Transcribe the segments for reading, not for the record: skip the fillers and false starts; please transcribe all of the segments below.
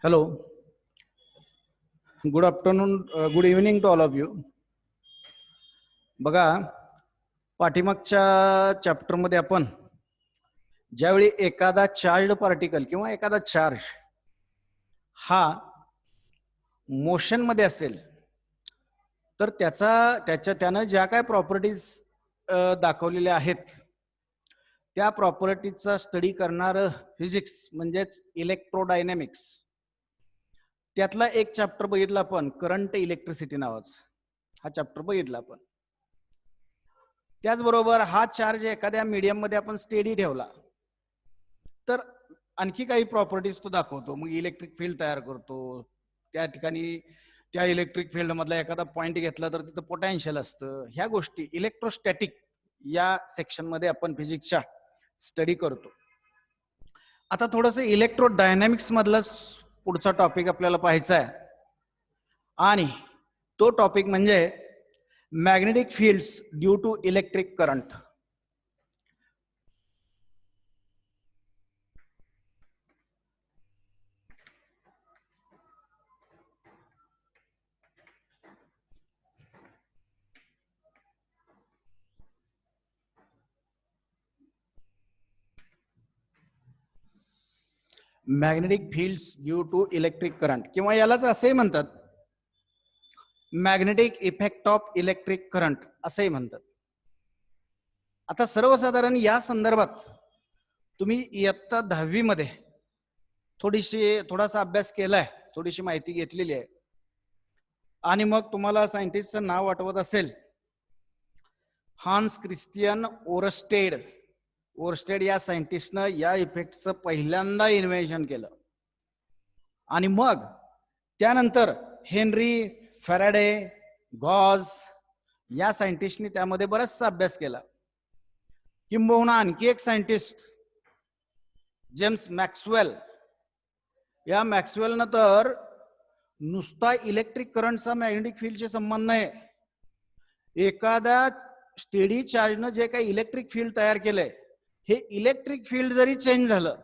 Hello, good afternoon, good evening to all of you. बघा, पाठीमागच्या चॅप्टरमध्ये आपण ज्यावेळी एखादा चार्ज पार्टिकल किंवा एखादा चार्ज हा मोशन मध्ये असेल तर त्यानं ज्या काय प्रॉपर्टीज दाखवलेल्या आहेत त्या प्रॉपर्टीजचा स्टडी करणारं फिजिक्स म्हणजेच इलेक्ट्रोडायनॅमिक्स, त्यातला एक चॅप्टर बघितला आपण, करंट इलेक्ट्रिसिटी नावाचा हा चॅप्टर बघितला आपण. त्याचबरोबर हा चार्ज एखाद्या मीडियम मध्ये आपण स्टेडी ठेवला तर आणखी काही प्रॉपर्टीज तो दाखवतो. मग इलेक्ट्रिक फील्ड तयार करतो. त्या ठिकाणी त्या इलेक्ट्रिक फील्ड मधला एखादा पॉइंट घेतला तर तिथं पोटेन्शियल असतं. ह्या गोष्टी इलेक्ट्रोस्टॅटिक या सेक्शन मध्ये आपण फिजिक्सच्या स्टडी करतो. आता थोडंसं इलेक्ट्रोडायनॅमिक्स मधला पुढचा टॉपिक आपल्याला पाहायचा आहे आणि तो टॉपिक म्हणजे magnetic fields due to electric current. Magnetic fields due to electric current किंवा यालाच असेही म्हणतात magnetic effect of electric current असंही म्हणतात. आता सर्वसाधारण या संदर्भात तुम्ही इयत्ता 10वी मध्ये थोडासा अभ्यास केलाय, थोडीशी माहिती घेतलेली आहे आणि मग तुम्हाला सायंटिस्टचं नाव आठवत असेल, हान्स क्रिस्टियन ओरस्टेड. ओरस्टेड या सायंटिस्टनं या इफेक्टचं पहिल्यांदा इन्व्हेन्शन केलं आणि मग त्यानंतर हेनरी फॅराडे, गॉस या सायंटिस्टनी त्यामध्ये बराचसा अभ्यास केला. किंबहुना आणखी एक सायंटिस्ट जेम्स मॅक्सवेल, या मॅक्सवेलनं तर नुसता इलेक्ट्रिक करंटचा मॅग्नेटिक फील्डशी संबंध नाही, एखाद्या स्टेडी चार्जनं जे काही इलेक्ट्रिक फील्ड तयार केलंय हे इलेक्ट्रिक फील्ड जरी चेंज झालं,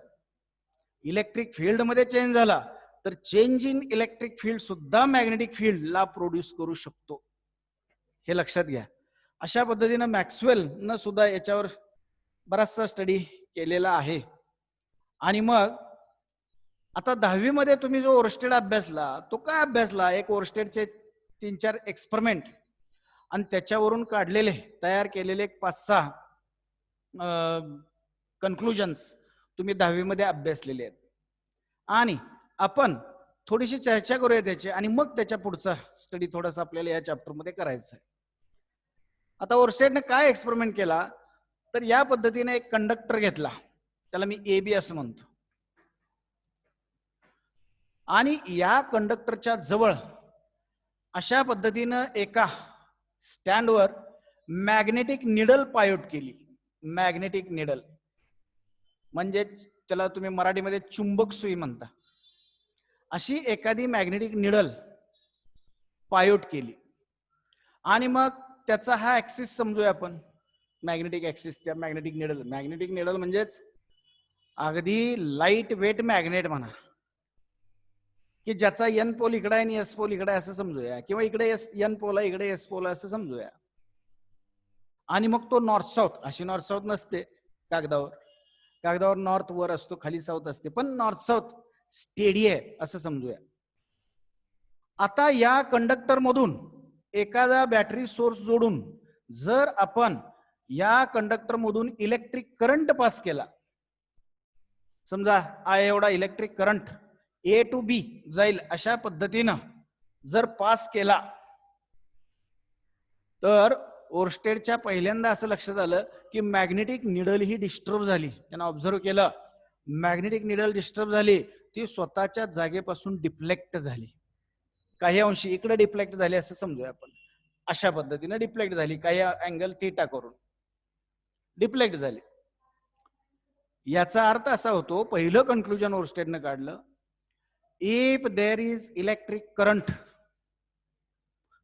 इलेक्ट्रिक फील्ड मध्ये चेंज झाला तर चेंज इन इलेक्ट्रिक फील्ड सुद्धा मॅग्नेटिक फील्डला प्रोड्यूस करू शकतो. हे लक्षात घ्या. अशा पद्धतीनं मॅक्सवेल न सुद्धा याच्यावर बराचसा स्टडी केलेला आहे. आणि मग आता 10वी मध्ये तुम्ही जो ओरस्टेड अभ्यासला तो काय अभ्यासला, एक ओरस्टेडचे 3-4 एक्सपेरिमेंट आणि त्याच्यावरून काढलेले तयार केलेले 5-6 कन्क्लुजन्स तुम्ही 10वी मध्ये अभ्यासलेले आहेत आणि आपण थोडीशी चर्चा करूया त्याची आणि मग त्याच्या पुढचा स्टडी थोडासा आपल्याला या चॅप्टर मध्ये करायचा आहे. आता ओरस्टेडने काय एक्सपेरिमेंट केला तर या पद्धतीने एक कंडक्टर घेतला, त्याला मी AB असं म्हणतो, आणि या कंडक्टरच्या जवळ अशा पद्धतीनं एका स्टँडवर मॅग्नेटिक निडल पायोट केली. मॅग्नेटिक निडल म्हणजे त्याला तुम्ही मराठीमध्ये चुंबक सुई म्हणता. अशी एखादी मॅग्नेटिक निडल पायोट केली आणि मग त्याचा हा ऍक्सिस समजूया आपण, मॅग्नेटिक ऍक्सिस. त्या मॅग्नेटिक निडल म्हणजेच अगदी लाईट वेट मॅग्नेट म्हणा, की ज्याचा N पोल इकडे आहे आणि S पोल इकडे असं समजूया, किंवा इकडे N पोल आहे इकडे S पोल असं समजूया. आणि मग तो नॉर्थ साऊथ, अशी नॉर्थ साऊथ नसते कागदावर नॉर्थ वर असतो, खाली साऊथ असते, पण नॉर्थ साऊथ स्टेडी आहे असं समजूया. आता या कंडक्टर मधून एखादा बॅटरी सोर्स जोडून जर आपण या कंडक्टर मधून इलेक्ट्रिक करंट पास केला, समजा I एवढा electric current A to B जाईल अशा पद्धतीनं जर पास केला तर ओरस्टेडच्या पहिल्यांदा असं लक्षात आलं की मॅग्नेटिक निडल ही डिस्टर्ब झाली. त्यांना ऑब्झर्व केलं, मॅग्नेटिक निडल डिस्टर्ब झाली, ती स्वतःच्या जागेपासून डिफ्लेक्ट झाली, काही अंशी इकडे डिफ्लेक्ट झाली असं समजूया आपण. अशा पद्धतीने डिफ्लेक्ट झाली, काही अँगल थीटा करून डिफ्लेक्ट झाली. याचा अर्थ असा होतो, पहिलं कन्क्लुजन ओरस्टेडनं काढलं, if there is electric current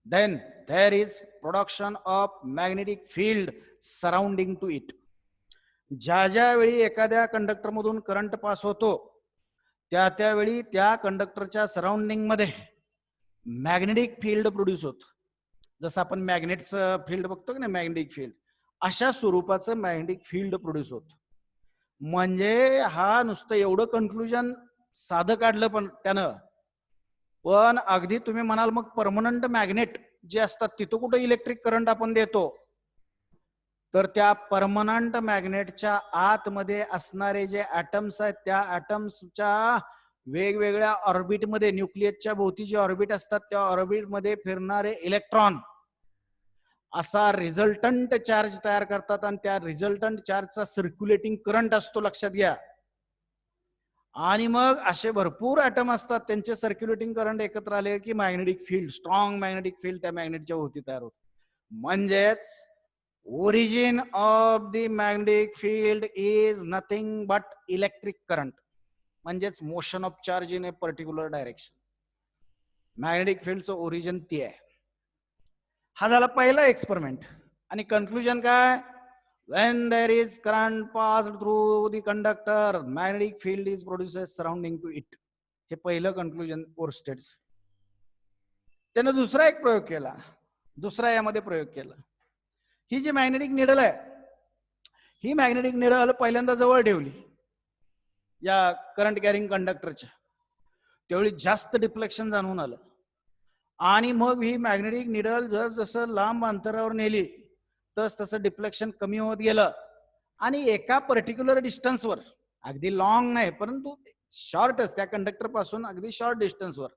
then there is production of magnetic field surrounding to it. ज्या वेळी एखाद्या कंडक्टर मधून करंट पास होतो त्यावेळी त्या कंडक्टरच्या सराउंडिंग मध्ये मॅग्नेटिक फील्ड प्रोड्यूस होत. जसं आपण मॅग्नेटचं फील्ड बघतो की नाही, मॅग्नेटिक फील्ड, अशा स्वरूपाचं मॅग्नेटिक फील्ड प्रोड्यूस होत. म्हणजे हा नुसतं एवढं कन्क्लुजन साधं काढलं पण त्यानं, पण अगदी तुम्ही म्हणाल मग परमनंट मॅग्नेट जे असतात तिथं कुठं इलेक्ट्रिक करंट आपण देतो, तर त्या परमनंट मॅग्नेटच्या आतमध्ये असणारे जे ऍटम्स आहेत त्या ऍटम्सच्या वेगवेगळ्या ऑर्बिटमध्ये, न्यूक्लियसच्या भोवती जे ऑर्बिट असतात त्या ऑर्बिटमध्ये फिरणारे इलेक्ट्रॉन असा रिझल्टंट चार्ज तयार करतात आणि त्या रिझल्टंट चार्जचा सर्क्युलेटिंग करंट असतो, लक्षात घ्या. आणि मग असे भरपूर ऍटम असतात, त्यांचे सर्क्युलेटिंग करंट एकत्र आले की magnetic field, strong magnetic field त्या मॅग्नेटच्या भोवती तयार होत. म्हणजेच origin of the magnetic field is nothing but electric current, म्हणजेच motion of charge in a particular direction. Magnetic फील्डचं ओरिजिन ते आहे. हा झाला पहिला एक्सपेरिमेंट. आणि कन्क्लुजन काय? when there is current passed through the conductor, magnetic field is produced surrounding to it. हे पहिलं कन्क्लुजन ओरस्टेडचं. त्यानं दुसरा एक प्रयोग केला, दुसरा यामध्ये प्रयोग केला. ही जी मॅग्नेटिक निडल आहे, ही मॅग्नेटिक निडल पहिल्यांदा जवळ ठेवली या करंट कॅरिंग कंडक्टरच्या. त्यावेळी जास्त डिफ्लेक्शन जाणून आलं. आणि मग ही मॅग्नेटिक निडल जसं लांब अंतरावर नेली तस तसं डिफ्लेक्शन कमी होत गेलं. आणि एका पर्टिक्युलर डिस्टन्सवर, अगदी लॉंग नाही परंतु शॉर्टच, त्या कंडक्टर पासून अगदी शॉर्ट डिस्टन्सवर,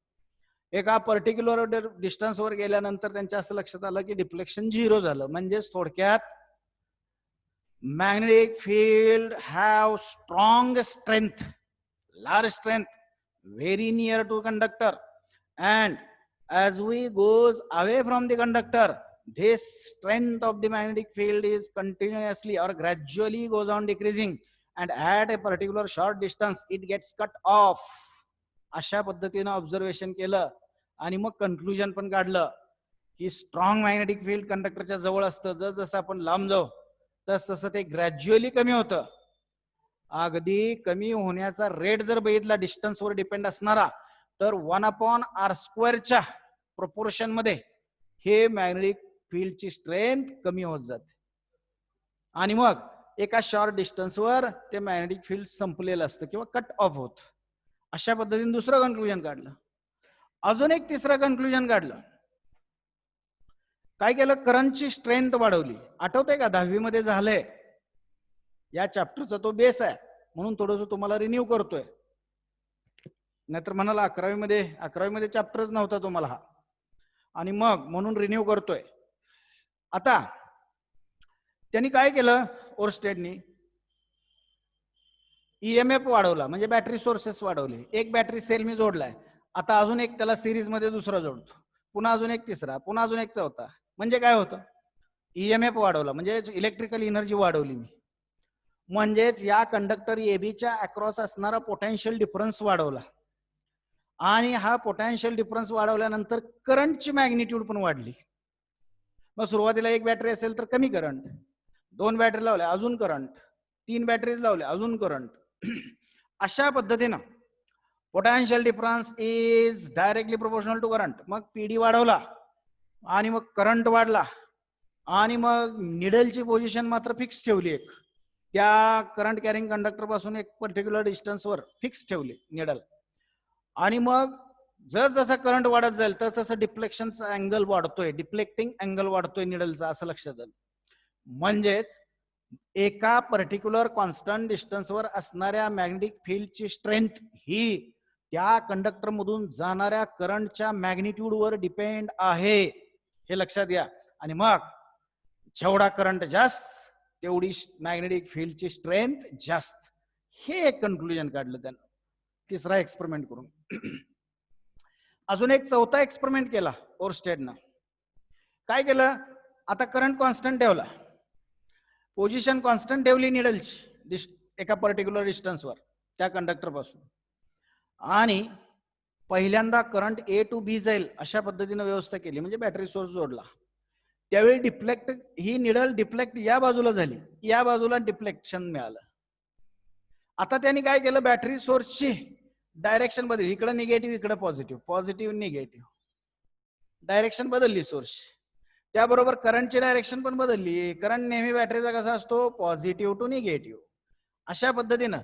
एका पर्टिक्युलर डिस्टन्सवर गेल्यानंतर त्यांच्या असं लक्षात आलं की डिफ्लेक्शन 0 झालं. म्हणजेच थोडक्यात magnetic field have strong strength, large strength, very near to conductor, and as we goes away from the conductor, this strength of the magnetic field is continuously or gradually goes on decreasing, and at a particular short distance it gets cut off. अशा पद्धतीनं observation केलं आणि मग conclusion पण काढलं की strong magnetic field कंडक्टरच्या जवळ असतं, जसं आपण लांब जाऊ तसं ते ग्रॅज्युअली कमी होतं. अगदी कमी होण्याचा रेट जर बघितला डिस्टन्सवर डिपेंड असणारा, तर 1/r² प्रोपोर्शन मध्ये हे मॅग्नेटिक फील्डची स्ट्रेंथ कमी होत जाते. आणि मग एका शॉर्ट डिस्टन्सवर ते मॅग्नेटिक फील्ड संपलेलं असतं किंवा कट ऑफ होत. अशा पद्धतीने दुसरं कन्क्लुजन काढलं. अजून एक तिसरं कन्क्लुजन काढलं. काय केलं? करंटची स्ट्रेंथ वाढवली. आठवतंय का? 10वी मध्ये झालंय. या चॅप्टरचा तो बेस आहे म्हणून थोडंसं तुम्हाला रिन्यू करतोय. नाहीतर म्हणाला 11वी मध्ये चॅप्टरच नव्हता तुम्हाला हा, आणि मग म्हणून रिन्यू करतोय. आता त्यांनी काय केलं? ओरस्टेडनी ईएमएफ वाढवला, म्हणजे बॅटरी सोर्सेस वाढवले. एक बॅटरी सेल मी जोडलाय, आता अजून एक त्याला सिरीज मध्ये दुसरा जोडतो, पुन्हा अजून एक तिसरा, पुन्हा अजून एक चौथा. म्हणजे काय होतं? ईएमएफ वाढवला, म्हणजे इलेक्ट्रिकल एनर्जी वाढवली मी. म्हणजेच या कंडक्टर एबीच्या अक्रॉस असणारा पोटेन्शियल डिफरन्स वाढवला. आणि हा पोटेन्शियल डिफरन्स वाढवल्यानंतर करंटची मॅग्निट्यूड पण वाढली. मग सुरुवातीला एक बॅटरी असेल तर कमी करंट, 2 बॅटरी लावल्या अजून करंट, 3 बॅटरीज लावल्या अजून करंट. अशा पद्धतीनं potential difference is directly proportional to current. मग पीडी वाढवला आणि मग करंट वाढला, आणि मग निडलची पोझिशन मात्र फिक्स ठेवली. एक त्या करंट कॅरिंग कंडक्टर पासून एक पर्टिक्युलर डिस्टन्सवर फिक्स ठेवली निडल. आणि मग जसं करंट वाढत जाईल तसं डिफ्लेक्शनचा अँगल वाढतोय, डिफ्लेक्टिंग अँगल वाढतोय निडलचा, असं लक्षात आलं. म्हणजेच एका पर्टिक्युलर कॉन्स्टंट डिस्टन्सवर असणाऱ्या मॅग्नेटिक फील्डची स्ट्रेंथ ही त्या कंडक्टर मधून जाणाऱ्या करंटच्या मॅग्निट्यूडवर डिपेंड आहे, हे लक्षात घ्या. आणि मग जेवढा करंट जास्त तेवढी मॅग्नेटिक फील्डची स्ट्रेंथ जास्त. हे एक कन्क्लुजन काढलं त्यानं तिसरा एक्सपेरिमेंट करून. अजून एक चौथा एक्सपेरिमेंट केला ओरस्टेडनं. काय केलं? आता करंट कॉन्स्टंट ठेवला, पोझिशन कॉन्स्टंट ठेवली निडलची एका पर्टिक्युलर डिस्टन्सवर त्या कंडक्टर पासून, आणि पहिल्यांदा करंट ए टू बी जाईल अशा पद्धतीने व्यवस्था केली, म्हणजे बॅटरी सोर्स जोडला. त्यावेळी डिफ्लेक्ट, ही निडल डिफ्लेक्ट या बाजूला झाली, या बाजूला डिफ्लेक्शन मिळालं. आता त्यांनी काय केलं? बॅटरी सोर्सची डायरेक्शन बदलली, इकडे निगेटिव्ह इकडे पॉझिटिव्ह, पॉझिटिव्ह निगेटिव्ह, डायरेक्शन बदलली सोर्स. त्याबरोबर करंटची डायरेक्शन पण बदलली. करंट नेहमी बॅटरीचा कसा असतो, पॉझिटिव्ह टू निगेटिव्ह. अशा पद्धतीनं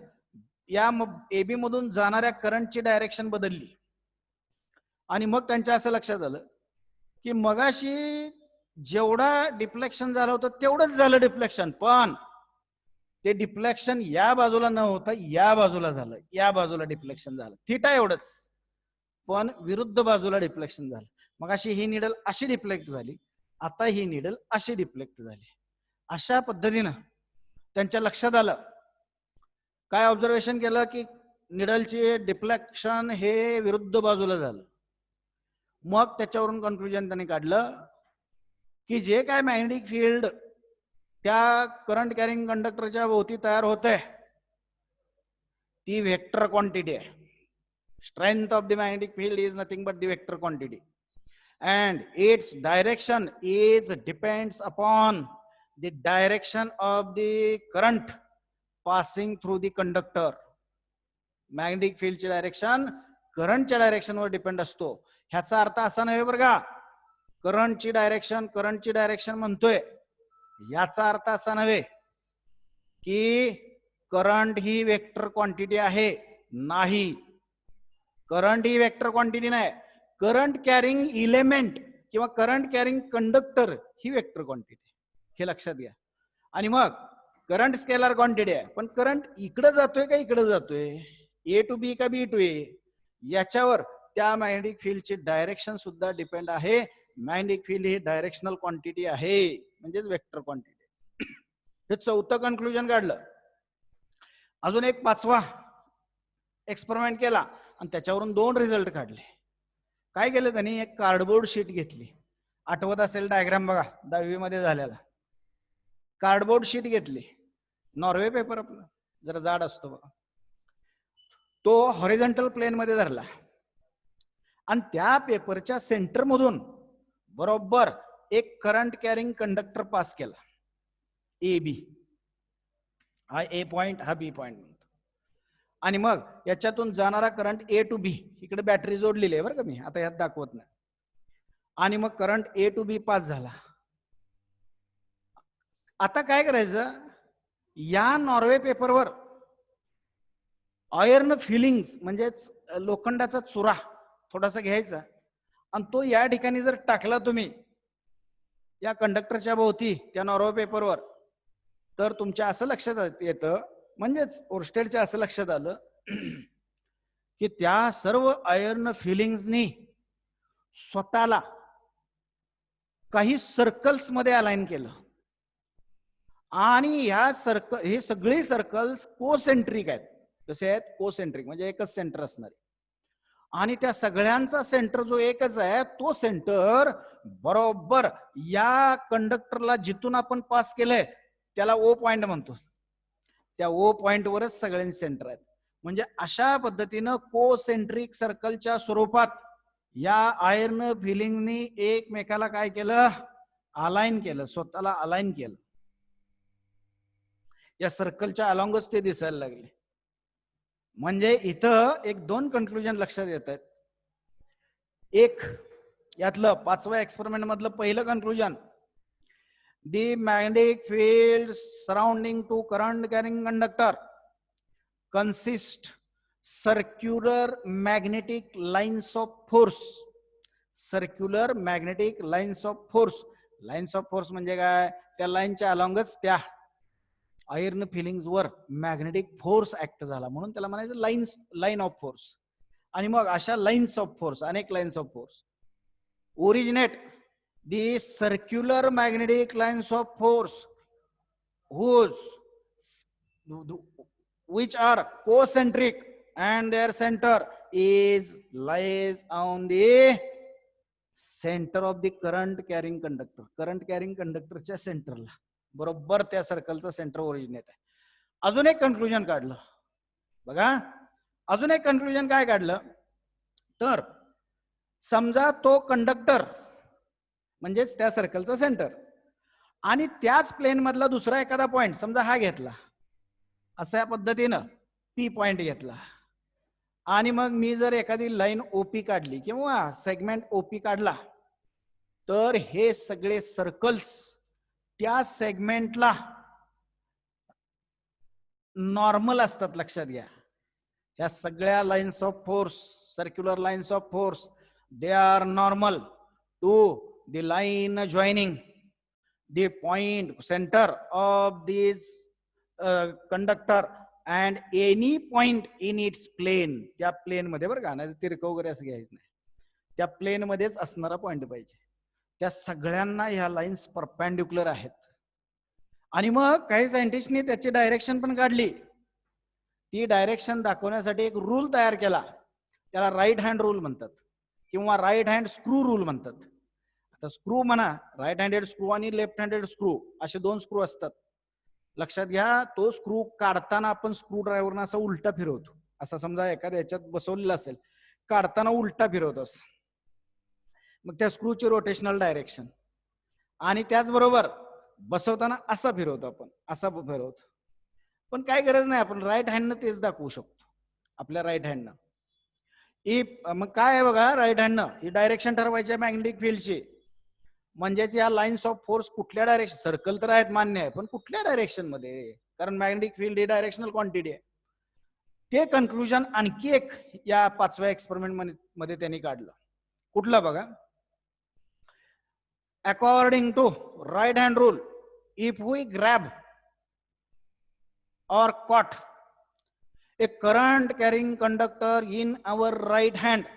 या एबी मधून जाणाऱ्या करंटची डायरेक्शन बदलली. आणि मग त्यांच्या असं लक्षात आलं की मगाशी जेवढा डिफ्लेक्शन झालं होतं तेवढंच झालं डिफ्लेक्शन, पण ते डिफ्लेक्शन या बाजूला न होता या बाजूला झालं, या बाजूला डिफ्लेक्शन झालं, थिटा एवढंच, पण विरुद्ध बाजूला डिफ्लेक्शन झालं. मगाशी ही निडल अशी डिफ्लेक्ट झाली, आता ही निडल अशी डिफ्लेक्ट झाली. अशा पद्धतीनं त्यांच्या लक्षात आलं. काय ऑब्झर्वेशन केलं की निडलचे डिफ्लेक्शन हे विरुद्ध बाजूला झालं. मग त्याच्यावरून कन्क्लुजन त्यांनी काढलं की जे काय मॅग्नेटिक फील्ड त्या करंट कॅरिंग कंडक्टरच्या भोवती तयार होते ती वेक्टर क्वांटिटी आहे. Strength of the magnetic field is nothing but the vector quantity and its direction is depends upon the direction of the current passing through the conductor. Magnetic फील्डची direction करंटच्या डायरेक्शनवर depend असतो. ह्याचा अर्थ असा नव्हे बरं का, करंटची डायरेक्शन म्हणतोय, याचा अर्थ असा नव्हे की करंट ही वेक्टर क्वांटिटी आहे. नाही, करंट ही वेक्टर क्वांटिटी नाही. करंट कॅरिंग इलेमेंट किंवा करंट कॅरिंग कंडक्टर ही वेक्टर क्वांटिटी, हे लक्षात घ्या. आणि मग करंट स्केलर क्वांटिटी आहे, पण करंट इकडे जातोय का इकडे जातोय, ए टू बी का बी टू ए, याच्यावर त्या मॅग्नेटिक फील्डची डायरेक्शन सुद्धा डिपेंड आहे. मॅग्नेटिक फील्ड ही डायरेक्शनल क्वांटिटी आहे, म्हणजेच वेक्टर क्वांटिटी. हे चौथं कन्क्लुजन काढलं. अजून एक पाचवा एक्सपेरिमेंट केला आणि त्याच्यावरून 2 रिझल्ट काढले. काय केलं त्यांनी, एक कार्डबोर्ड शीट घेतली. आठवत असेल डायग्राम बघा 10वी मध्ये झालेला. कार्डबोर्ड शीट घेतली, नॉर्वे पेपर आपला जरा जाड असतो बघा, तो हॉरिझॉन्टल प्लेन मध्ये धरला आणि त्या पेपरच्या सेंटर मधून बरोबर एक करंट कॅरिंग कंडक्टर पास केला, ए बी. हा ए पॉइंट, हा बी पॉइंट म्हणतो. आणि मग याच्यातून जाणारा करंट ए टू बी, इकडे बॅटरी जोडलेली आहे बरं का, मी आता यात दाखवत नाही. आणि मग current A to B pass झाला. आता काय करायचं, या नॉर्वे पेपरवर आयर्न फिलिंग्स म्हणजेच लोखंडाचा चुरा थोडासा घ्यायचा आणि तो या ठिकाणी जर टाकला तुम्ही या कंडक्टरच्या भोवती त्या नॉर्वे पेपरवर, तर तुमच्या असं लक्षात येतं, म्हणजेच ओरस्टेडच्या असं लक्षात आलं की त्या सर्व आयर्न फिलिंग्सनी स्वतःला काही सर्कल्स मध्ये अलाइन केलं. आणि ह्या हे सगळे सर्कल्स कोसेंट्रिक आहेत. कसे आहेत, कोसेंट्रिक म्हणजे एकच सेंटर असणार. आणि त्या सगळ्यांचा सेंटर जो एकच आहे, तो सेंटर बरोबर या कंडक्टरला जिथून आपण पास केलंय त्याला ओ पॉइंट म्हणतो. त्या ओ पॉइंट वरच सगळ्यांचे सेंटर आहेत. म्हणजे अशा पद्धतीनं कोसेंट्रिक सर्कलच्या स्वरूपात या आयर्न फिलिंगनी एकमेकाला काय केलं, अलाइन केलं, स्वतःला अलाइन केलं. या सर्कलच्या अलॉंगच ते दिसायला लागले. म्हणजे इथं एक 2 कन्क्लुजन लक्षात येत आहेत. एक यातलं 5व्या एक्सपेरिमेंट मधलं पहिलं conclusion, the magnetic field surrounding to current carrying conductor consist circular magnetic lines of force. circular magnetic lines of force. lines of force म्हणजे काय, त्या लाईनच्या अलॉंगच त्या आयर्न फिलिंग्स वर मॅग्नेटिक फोर्स ऍक्ट झाला, म्हणून त्याला म्हणायचं लाईन ऑफ फोर्स. आणि मग अशा लाईन्स ऑफ फोर्स, अनेक lines of force originate the circular magnetic lines of force which are concentric and their center lies on the center of the current carrying conductor. Current carrying कंडक्टरच्या सेंटरला बरोबर त्या सर्कलचं centre originate आहे. अजून एक conclusion काढलं बघा. अजून एक कन्क्लुजन काय काढलं, तर समजा तो कंडक्टर म्हणजेच त्या सर्कलचा सेंटर आणि त्याच प्लेन मधला दुसरा एखादा पॉइंट, समजा हा घेतला, अशा पद्धतीनं पी पॉइंट घेतला आणि मग मी जर एखादी लाईन ओपी काढली किंवा सेगमेंट ओपी काढला तर हे सगळे सर्कल्स त्या सेगमेंटला नॉर्मल असतात. लक्षात घ्या, ह्या सगळ्या lines of force, circular lines of force, they are normal to the line joining the point centre of this conductor and any point in its plane. त्या प्लेन मध्ये बरं का, नाही तिरकं वगैरे असं घ्यायचं नाही, त्या प्लेन मध्येच असणारा पॉइंट पाहिजे. त्या सगळ्यांना ह्या लाईन्स परपेंडिक्युलर आहेत. आणि मग काही सायंटिस्टनी त्याची डायरेक्शन पण काढली. ती डायरेक्शन दाखवण्यासाठी एक रूल तयार केला, त्याला राईट हँड रूल म्हणतात किंवा राईट हँड स्क्रू रूल म्हणतात. आता स्क्रू म्हणा, राईट हँडेड स्क्रू आणि लेफ्ट हँडेड स्क्रू असे दोन स्क्रू असतात. लक्षात घ्या, तो स्क्रू काढताना आपण स्क्रू ड्रायव्हरनं असा उलटा फिरवतो. असा समजा एखाद्या ह्याच्यात बसवलेला असेल, काढताना उलटा फिरवतो असं, मग त्या स्क्रूची रोटेशनल डायरेक्शन. आणि त्याचबरोबर बसवताना असा फिरवतो आपण, असा फिरवतो. पण काय गरज नाही, आपण राईट हँडनं तेच दाखवू शकतो आपल्या राईट हँडनं. मग काय आहे बघा, राईट हँडनं ही डायरेक्शन ठरवायची आहे मॅग्नेटिक फील्डची. म्हणजेच या लाईन्स ऑफ फोर्स कुठल्या डायरेक्शन, सर्कल तर आहेत मान्य आहे, पण कुठल्या डायरेक्शन मध्ये, कारण मॅग्नेटिक फील्ड ही डायरेक्शनल क्वांटिटी आहे. ते कन्क्लुजन आणखी एक या 5व्या एक्सपेरिमेंट मध्ये त्यांनी काढलं. कुठलं बघा, according to right hand rule, if we grab or caught a current carrying conductor in our right hand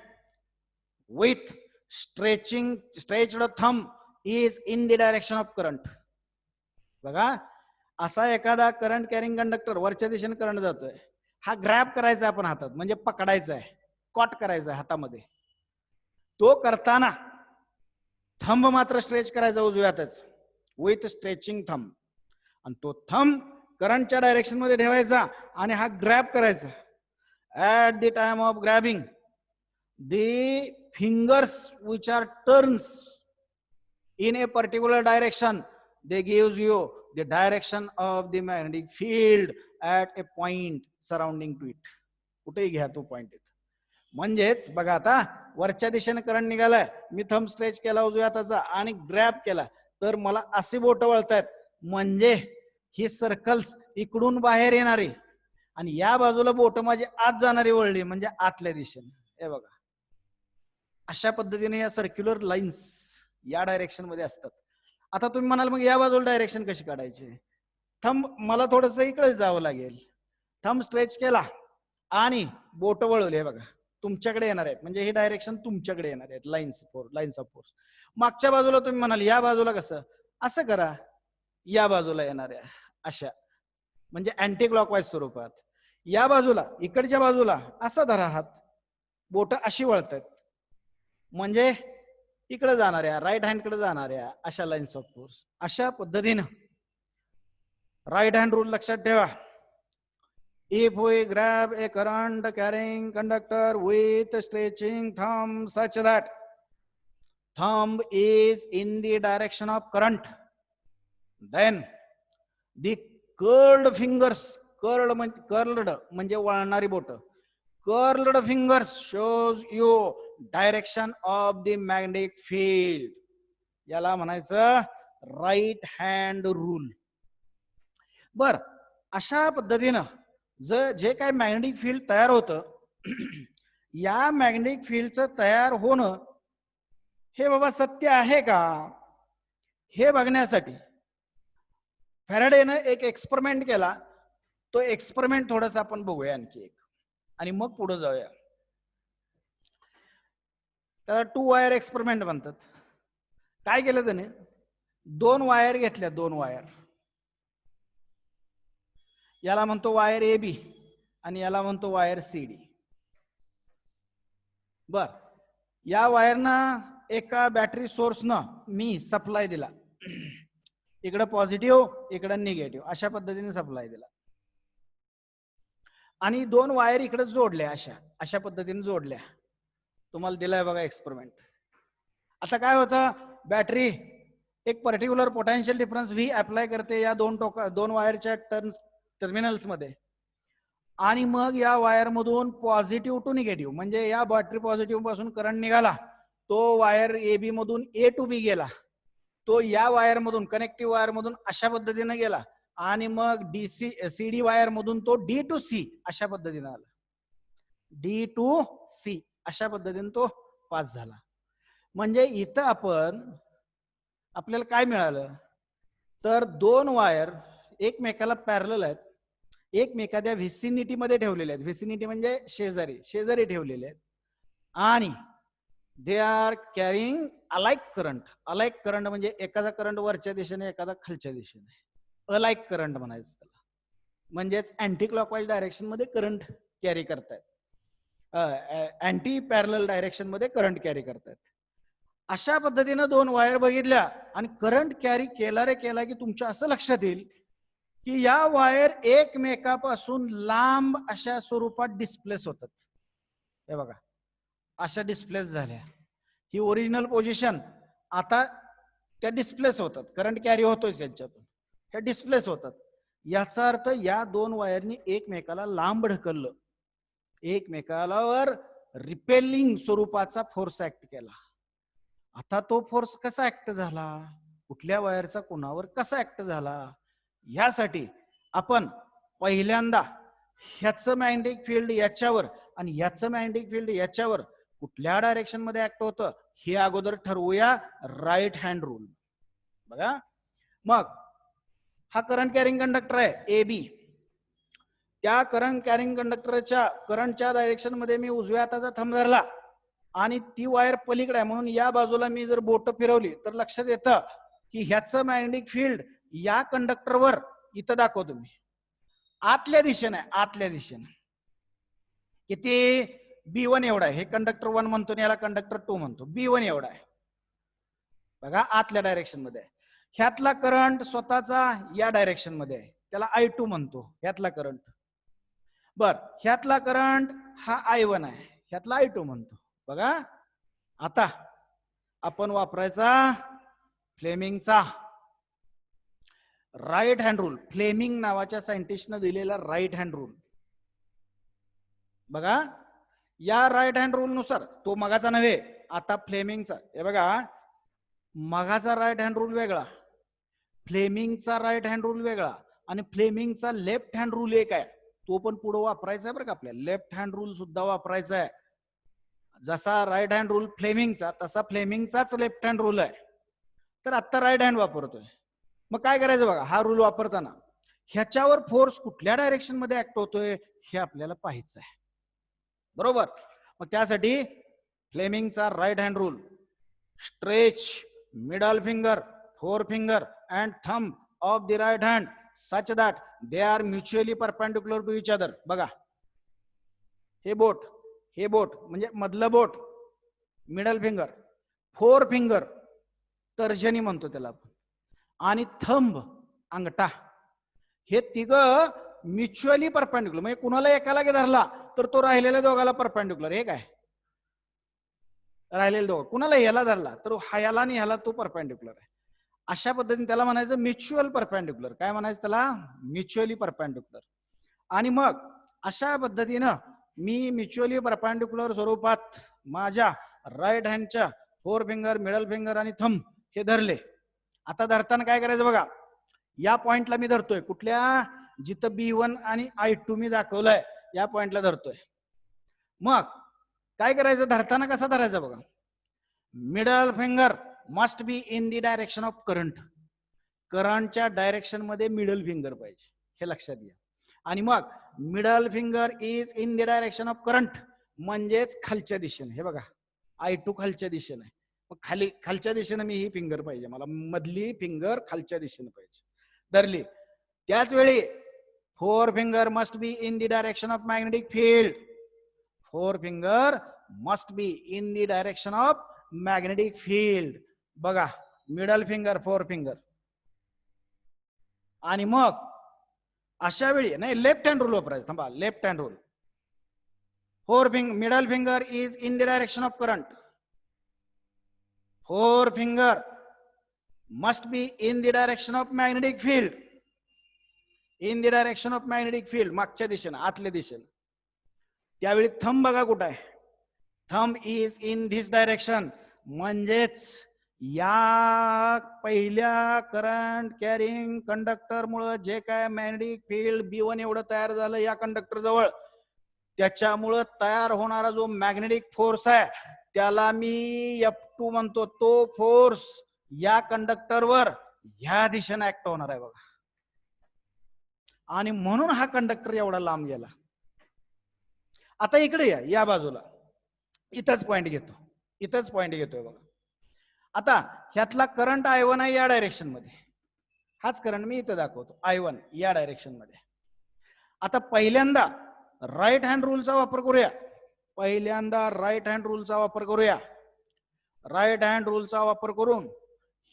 with stretched thumb is in the direction of current. बघा, असा एखादा करंट कॅरिंग कंडक्टर वरच्या दिशेने करंट जातोय, हा grab करायचा आपण हातात, म्हणजे पकडायचा आहे, कॉट करायचा आहे हातामध्ये. तो करताना थंब मात्र स्ट्रेच करायचा उजव्यातच, विथ स्ट्रेचिंग थंब. आणि तो थंब करंटच्या डायरेक्शन मध्ये ठेवायचा आणि हा ग्रॅब करायचा. At the time of grabbing the fingers which are turns in a particular direction, they gives you the direction of the magnetic field at a point surrounding to it. कुठेही घ्या तो पॉइंट. म्हणजेच बघा, आता वरच्या दिशेने करंट निघालाय, मी थंब स्ट्रेच केला उजव्या हाताचा आणि ग्रॅब केला, तर मला असे बोट वळतायत, म्हणजे ही सर्कल्स इकडून बाहेर येणारी आणि या बाजूला बोट माझी आत जाणारी वळली, म्हणजे आतल्या दिशेने. हे बघा, अशा पद्धतीने या सर्क्युलर लाईन्स या डायरेक्शन मध्ये असतात. आता तुम्ही म्हणाल मग या बाजूला डायरेक्शन कशी काढायची? थंब मला थोडस इकडे जावं लागेल, थंब स्ट्रेच केला आणि बोट वळवली, बघा तुमच्याकडे येणार आहेत, म्हणजे ही डायरेक्शन तुमच्याकडे येणार आहेत, लाईन्स ऑफ फोर्स. मागच्या बाजूला तुम्ही म्हणाल या बाजूला कसं, असं करा, या बाजूला येणार आहे अशा, म्हणजे अँटी क्लॉकवाईज स्वरूपात. या बाजूला, इकडच्या बाजूला असं धरा हात, बोट अशी वळतात, म्हणजे इकडे जाणाऱ्या, राईट हँड कडे जाणाऱ्या अशा लाईन्स ऑफ फोर्स. अशा पद्धतीनं राईट हँड रूल लक्षात ठेवा. If we grab a current carrying conductor with stretching thumb such that thumb is in the direction of current, then the curled fingers, curled म्हणजे वळणारी बोट, curled fingers shows you direction of the magnetic field. याला म्हणायचं right hand rule. बर, अशा पद्धतीनं जे काय magnetic field तयार होतं, या मॅग्नेटिक फील्डचं तयार होणं हे बाबा सत्य आहे का, हे बघण्यासाठी फॅराडेनं एक एक्सपेरिमेंट केला. तो एक्सपेरिमेंट थोडासा आपण बघूया आणखी एक, आणि मग पुढे जाऊया. त्याला 2 वायर एक्सपेरिमेंट म्हणतात. काय केलं त्याने, 2 वायर घेतल्या, 2 वायर, याला म्हणतो वायर ए बी आणि याला म्हणतो वायर सी डी. बर, या वायरनं एका बॅटरी सोर्सनं मी सप्लाय दिला, इकडं पॉझिटिव्ह इकडं निगेटिव्ह अशा पद्धतीने सप्लाय दिला, आणि 2 वायर इकडे जोडल्या, अशा पद्धतीने जोडल्या. तुम्हाला दिलाय बघा एक्सपेरिमेंट. आता काय होतं, बॅटरी एक particular potential difference V apply करते या 2 वायरच्या टर्मिनल्स मध्ये, आणि मग या वायर मधून पॉझिटिव्ह टू निगेटिव्ह, म्हणजे या बॅटरी पॉझिटिव्ह पासून करंट निघाला, तो वायर ए बी मधून ए टू बी गेला, तो या वायर मधून कनेक्टिव्ह वायर मधून अशा पद्धतीने गेला, आणि मग डीसी सीडी वायर मधून तो डी टू सी अशा पद्धतीने आला, डी टू सी अशा पद्धतीने तो पास झाला. म्हणजे इथं आपल्याला काय मिळालं, तर दोन वायर एकमेकाला पॅरलल आहेत, एकमेकाच्या व्हिसिनिटी मध्ये ठेवलेले आहेत, व्हिसिनिटी म्हणजे शेजारी शेजारी ठेवलेले आहेत, आणि they are carrying alike current. Alike current म्हणजे एखादा करंट वरच्या दिशेने एखादा खालच्या दिशेने, अलाइक करंट म्हणायचं त्याला, म्हणजेच अँटी क्लॉकवाईज डायरेक्शन मध्ये करंट कॅरी करतायत, अँटी पॅरलल डायरेक्शन मध्ये करंट कॅरी करतायत. अशा पद्धतीनं दोन वायर बघितल्या आणि करंट कॅरी केला रे केला की तुमच्या असं लक्षात येईल की या वायर एकमेकापासून लांब अशा स्वरूपात डिस्प्लेस होतात. हे बघा, अशा डिस्प्लेस झाल्या, ही ओरिजिनल पोझिशन आता त्या डिस्प्लेस होतात, करंट कॅरी होतोय यांच्यातून, ह्या डिस्प्लेस होतात. याचा अर्थ या दोन वायरनी एकमेकाला लांब ढकललं, एकमेकावर रिपेलिंग स्वरूपाचा फोर्स ऍक्ट केला. आता तो फोर्स कसा ऍक्ट झाला, कुठल्या वायरचा कोणावर कसा ऍक्ट झाला, यासाठी आपण पहिल्यांदा ह्याचं मॅग्नेटिक फील्ड याच्यावर आणि ह्याचं मॅग्नेटिक फील्ड याच्यावर कुठल्या डायरेक्शन मध्ये ऍक्ट होतं हे अगोदर ठरवूया, राईट हँड रूल. बघा, मग हा करंट कॅरिंग कंडक्टर आहे ए बी, त्या करंट कॅरिंग कंडक्टरच्या करंटच्या डायरेक्शन मध्ये मी उजव्या हाताचा थंब धरला आणि ती वायर पलीकडे आहे म्हणून या बाजूला मी जर बोट फिरवली तर लक्षात येतं की ह्याचं मॅग्नेटिक फील्ड या कंडक्टरवर इथं दाखवतो मी आतल्या दिशेने, आतल्या दिशेने किती, B1 एवढा आहे, हे कंडक्टर 1 म्हणतो आणि याला कंडक्टर 2 म्हणतो, B1 एवढा आहे. बघा, आतल्या डायरेक्शन मध्ये आहे. ह्यातला करंट स्वतःचा या डायरेक्शन मध्ये आहे, त्याला I2 म्हणतो, ह्यातला करंट. बर, ह्यातला करंट हा I1 आहे, ह्यातला I2 म्हणतो. बघा, आता आपण वापरायचा फ्लेमिंगचा राईट हँड रूल, फ्लेमिंग नावाच्या सायंटिस्टनं दिलेला राईट हँड रूल. बघा, या राईट हँड रूल नुसार, तो मगाचा नव्हे, आता फ्लेमिंगचा. हे बघा, मगाचा राईट हँड रूल वेगळा, फ्लेमिंगचा राईट हँड रूल वेगळा, आणि फ्लेमिंगचा लेफ्ट हँड रूल एक आहे, तो पण पुढे वापरायचा आहे बरं का आपल्याला. लेफ्ट हँड रूल सुद्धा वापरायचा आहे. जसा राईट हँड रूल फ्लेमिंगचा तसा फ्लेमिंगचाच लेफ्ट हँड रूल आहे. तर आता राईट हँड वापरतोय, मग काय करायचं बघा, हा रूल वापरताना ह्याच्यावर फोर्स कुठल्या डायरेक्शन मध्ये ऍक्ट होतोय हे आपल्याला पाहायचं आहे, बरोबर. मग त्यासाठी फ्लेमिंगचा right hand rule, stretch middle finger, forefinger and thumb of the right hand such that they are mutually perpendicular to each other. बघा, हे बोट म्हणजे मधलं बोट मिडल फिंगर, फोर फिंगर तर्जनी म्हणतो त्याला आपण, आणि थंब अंगठा, हे तिघ म्युच्युअली परपेंडिक्युलर, म्हणजे कुणाला एकाला धरला तर तो राहिलेल्या दोघाला परपेंडिक्युलर. हे काय, राहिलेले दोघं, कुणाला ह्याला धरला तर ह्याला आणि ह्याला तो परपेंडिक्युलर आहे. अशा पद्धतीने त्याला म्हणायचं म्युच्युअल परपेंडिक्युलर. काय म्हणायचं त्याला, म्युच्युअली परपेंडिक्युलर. आणि मग अशा पद्धतीनं मी म्युच्युअली परपेंडिक्युलर स्वरूपात माझ्या राईट हँडच्या फोर फिंगर, मिडल फिंगर आणि थंब हे धरले. आता धरताना काय करायचं बघा, या पॉइंटला मी धरतोय, कुठल्या, जिथं B1 आणि I2 मी दाखवलंय या पॉइंटला धरतोय. मग काय करायचं, धरताना कसा धरायचा बघा, middle finger must be in the direction of current, करंटच्या डायरेक्शन मध्ये मिडल फिंगर पाहिजे, हे लक्षात घ्या. आणि मग middle finger is in the direction of current, म्हणजेच खालच्या दिशेने. हे बघा, I2 खालच्या दिशेने आहे, मग खालच्या दिशेने मी ही फिंगर पाहिजे, मला मधली फिंगर खालच्या दिशेने पाहिजे, धरली. त्याच वेळी four finger must be in the direction of magnetic field, four finger must be in the direction of magnetic field. बघा, मिडल फिंगर, फोर फिंगर, आणि मग अशा वेळी नाही, लेफ्ट हँड रूल वापरायचं. थांबा, left hand rule, four finger, middle finger is in the direction of current, four finger must be in the direction of magnetic field. In the direction of magnetic field, मागच्या दिशेनं, आतल्या दिशेनं. त्यावेळी thumb बघा कुठं आहे, thumb is in this direction, म्हणजेच या पहिल्या करंट कॅरिंग कंडक्टर मुळे जे काय मॅग्नेटिक फील्ड B1 एवढं तयार झालं या कंडक्टर जवळ, त्याच्यामुळं तयार होणारा जो मॅग्नेटिक फोर्स आहे त्याला मी F2 म्हणतो. तो फोर्स या कंडक्टरवर ह्या दिशेने ऍक्ट होणार आहे बघा, आणि म्हणून हा कंडक्टर एवढा लांब गेला. आता इकडे या बाजूला, इथंच पॉइंट घेतो, इथंच पॉइंट घेतोय बघा. आता ह्यातला करंट I1 आहे या डायरेक्शन मध्ये, हाच करंट मी इथं दाखवतो, I1 या डायरेक्शन मध्ये. आता पहिल्यांदा राईट हँड रूलचा वापर करूया, पहिल्यांदा राईट हँड रूलचा वापर करूया. राईट हँड रूलचा वापर करून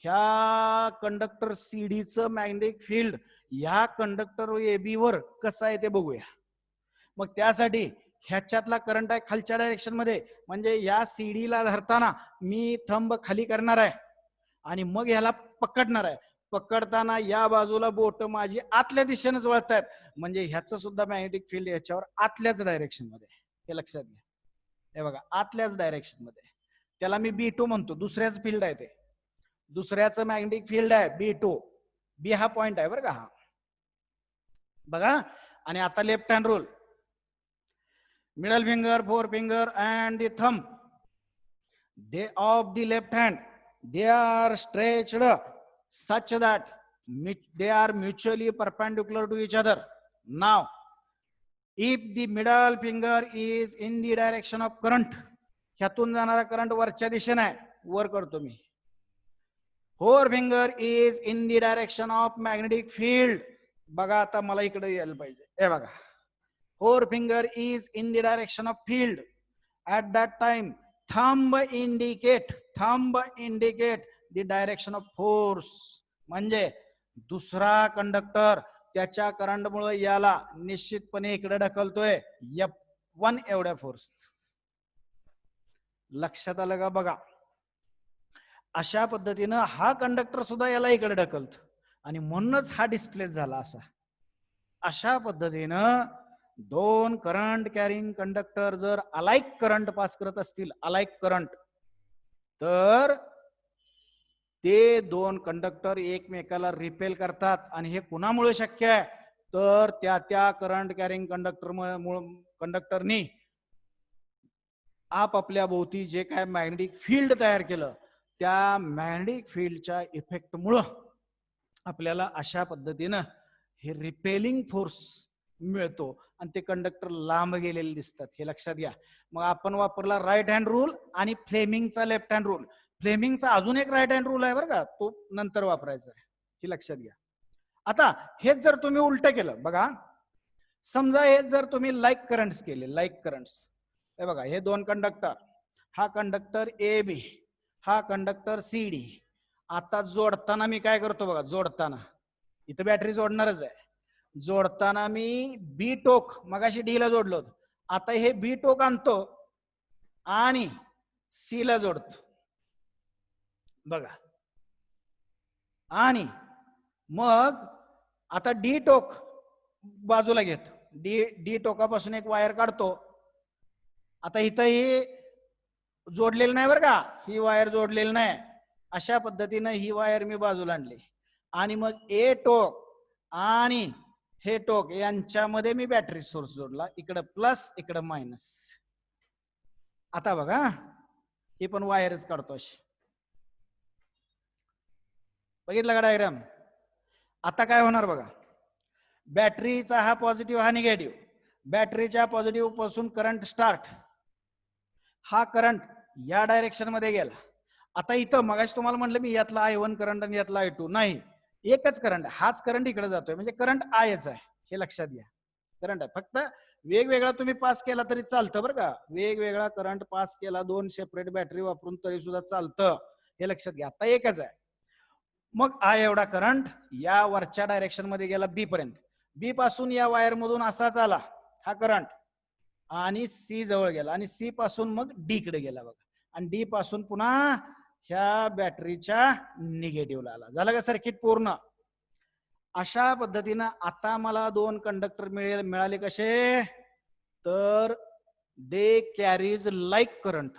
ह्या कंडक्टर सीडीचं मॅग्नेटिक फील्ड ह्या कंडक्टर AB वर कसं आहे ते बघूया. मग त्यासाठी ह्याच्यातला करंट आहे खालच्या डायरेक्शन मध्ये, म्हणजे या सीडीला धरताना मी थंब खाली करणार आहे आणि मग ह्याला पकडणार आहे. पकडताना या बाजूला बोट माझी आतल्या दिशेनेच वळतायत, म्हणजे ह्याचं सुद्धा मॅग्नेटिक फील्ड याच्यावर आतल्याच डायरेक्शन मध्ये, हे लक्षात घ्या. हे बघा आतल्याच डायरेक्शन मध्ये, त्याला मी B2 म्हणतो, दुसऱ्याच फील्ड आहे ते, दुसऱ्याचं मॅग्नेटिक फील्ड आहे B2. B हा पॉइंट आहे बरं का हा, बघा. आणि आता left hand rule, middle finger, four finger and the thumb, they of the left hand, they are stretched such that they are mutually perpendicular to each other. Now if the middle finger is in the direction of current, ह्यातून जाणारा current वरच्या दिशेने आहे, वर करतो मी. Forefinger is in the direction of magnetic field, बघा आता मला इकडे यायला पाहिजे, हे बघा. Four finger is in the direction of field. At that time, thumb indicate the direction of force. म्हणजे दुसरा कंडक्टर त्याच्या करंट मुळे याला निश्चितपणे इकडे ढकलतोय F1 एवढ्या फोर्स. लक्षात आलं का बघा. अशा पद्धतीनं हा कंडक्टर सुद्धा याला इकडे ढकलतो आणि म्हणूनच हा डिस्प्लेस झाला असा. अशा पद्धतीनं दोन करंट कॅरिंग कंडक्टर जर अलाइक करंट पास करत असतील, अलाइक करंट, तर ते दोन कंडक्टर एकमेकाला रिपेल करतात. आणि हे कुणामुळे शक्य आहे, तर त्या करंट कॅरिंग कंडक्टरनी आपापल्या भोवती जे काय मॅग्नेटिक फील्ड तयार केलं, त्या मॅग्नेटिक फील्डच्या इफेक्ट मुळे आपल्याला अशा पद्धतीनं हे रिपेलिंग फोर्स मिळतो आणि ते कंडक्टर लांब गेलेले दिसतात, हे लक्षात घ्या. मग आपण वापरला राईट हँड रूल आणि फ्लेमिंगचा लेफ्ट हँड रूल. फ्लेमिंगचा अजून एक राईट हँड रूल आहे बरं का, तो नंतर वापरायचा आहे, हे लक्षात घ्या. आता हेच जर तुम्ही उलट केलं बघा, समजा हे जर तुम्ही लाईक करंट्स केले, लाईक करंट्स, हे बघा हे दोन कंडक्टर, हा कंडक्टर AB, हा कंडक्टर CD. आता जोडताना मी काय करतो बघा, जोडताना इथं बॅटरी जोडणारच आहे, जोडताना मी B टोक, मगाशी D ला जोडलो होतो, आता हे B टोक आणतो आणि C ला जोडतो बघा. आणि मग आता D टोक बाजूला घेतो, D टोकापासून एक वायर काढतो. आता इथं हे जोडलेलं नाही बरं का, ही वायर जोडलेली नाही. अशा पद्धतीनं ही वायर मी बाजूला आणली आणि मग A टोक आणि हे टोक यांच्यामध्ये मी बॅटरी सोर्स जोडला, इकडं प्लस इकडं मायनस. आता बघा ही पण वायरच काढतो अशी, बघितलं का डायग्राम. आता काय होणार बघा, बॅटरीचा हा पॉझिटिव्ह हा निगेटिव्ह, बॅटरीच्या पॉझिटिव्ह पासून करंट स्टार्ट, हा करंट या डायरेक्शन मध्ये गेला. आता इथं मगाशी तुम्हाला म्हटलं मी यातला I1 करंट आणि यातला I2 नाही, एकच करंट, हाच करंट इकडे जातोय, म्हणजे करंट Iच आहे, हे लक्षात घ्या. करंट आहे, फक्त वेगवेगळा तुम्ही पास केला तरी चालतं बरं का, वेगवेगळा करंट पास केला दोन सेपरेट बॅटरी वापरून तरी सुद्धा चालतं, हे लक्षात घ्या. आता एकच आहे. मग I एवढा करंट या वरच्या डायरेक्शन मध्ये गेला B पर्यंत, B पासून या वायर मधून असाच आला हा करंट आणि C जवळ गेला आणि C पासून मग D कडे गेला बघा, आणि D पासून पुन्हा ह्या बॅटरीच्या निगेटिव्हला आला. झालं का सर्किट पूर्ण. अशा पद्धतीनं आता मला दोन कंडक्टर मिळाले कसे, तर they carries like current.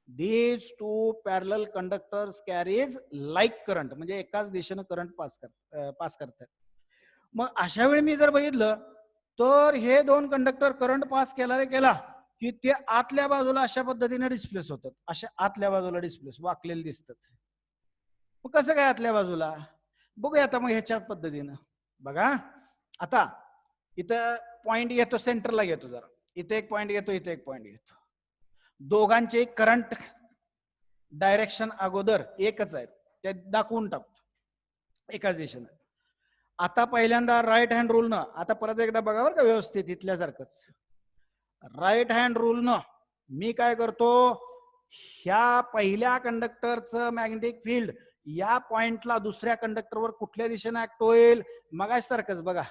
These two parallel conductors carries like current, म्हणजे एकाच दिशेनं करंट पास करतात. मग अशा वेळी मी जर बघितलं तर हे दोन कंडक्टर करंट पास केला की ते आतल्या बाजूला अशा पद्धतीने डिस्प्लेस होतात, अशा आतल्या बाजूला डिस्प्लेस वाकलेले दिसतात. मग कसं काय आतल्या बाजूला बघूया आता. मग ह्याच्या पद्धतीनं बघा. आता इथं पॉइंट घेतो, सेंटरला घेतो जरा, इथे एक पॉइंट घेतो, इथे एक पॉइंट घेतो. दोघांचे करंट डायरेक्शन अगोदर एकच आहे, ते दाखवून टाकतो एकाच दिशेनं. आता पहिल्यांदा राईट हँड रूलनं, आता परत एकदा बघा बरं का व्यवस्थित इथल्यासारखंच. राईट हँड रूलनं मी काय करतो, ह्या पहिल्या कंडक्टरचं मॅग्नेटिक फील्ड या पॉइंटला दुसऱ्या कंडक्टरवर कुठल्या दिशेनं ऍक्ट होईल मगासारखंच बघा.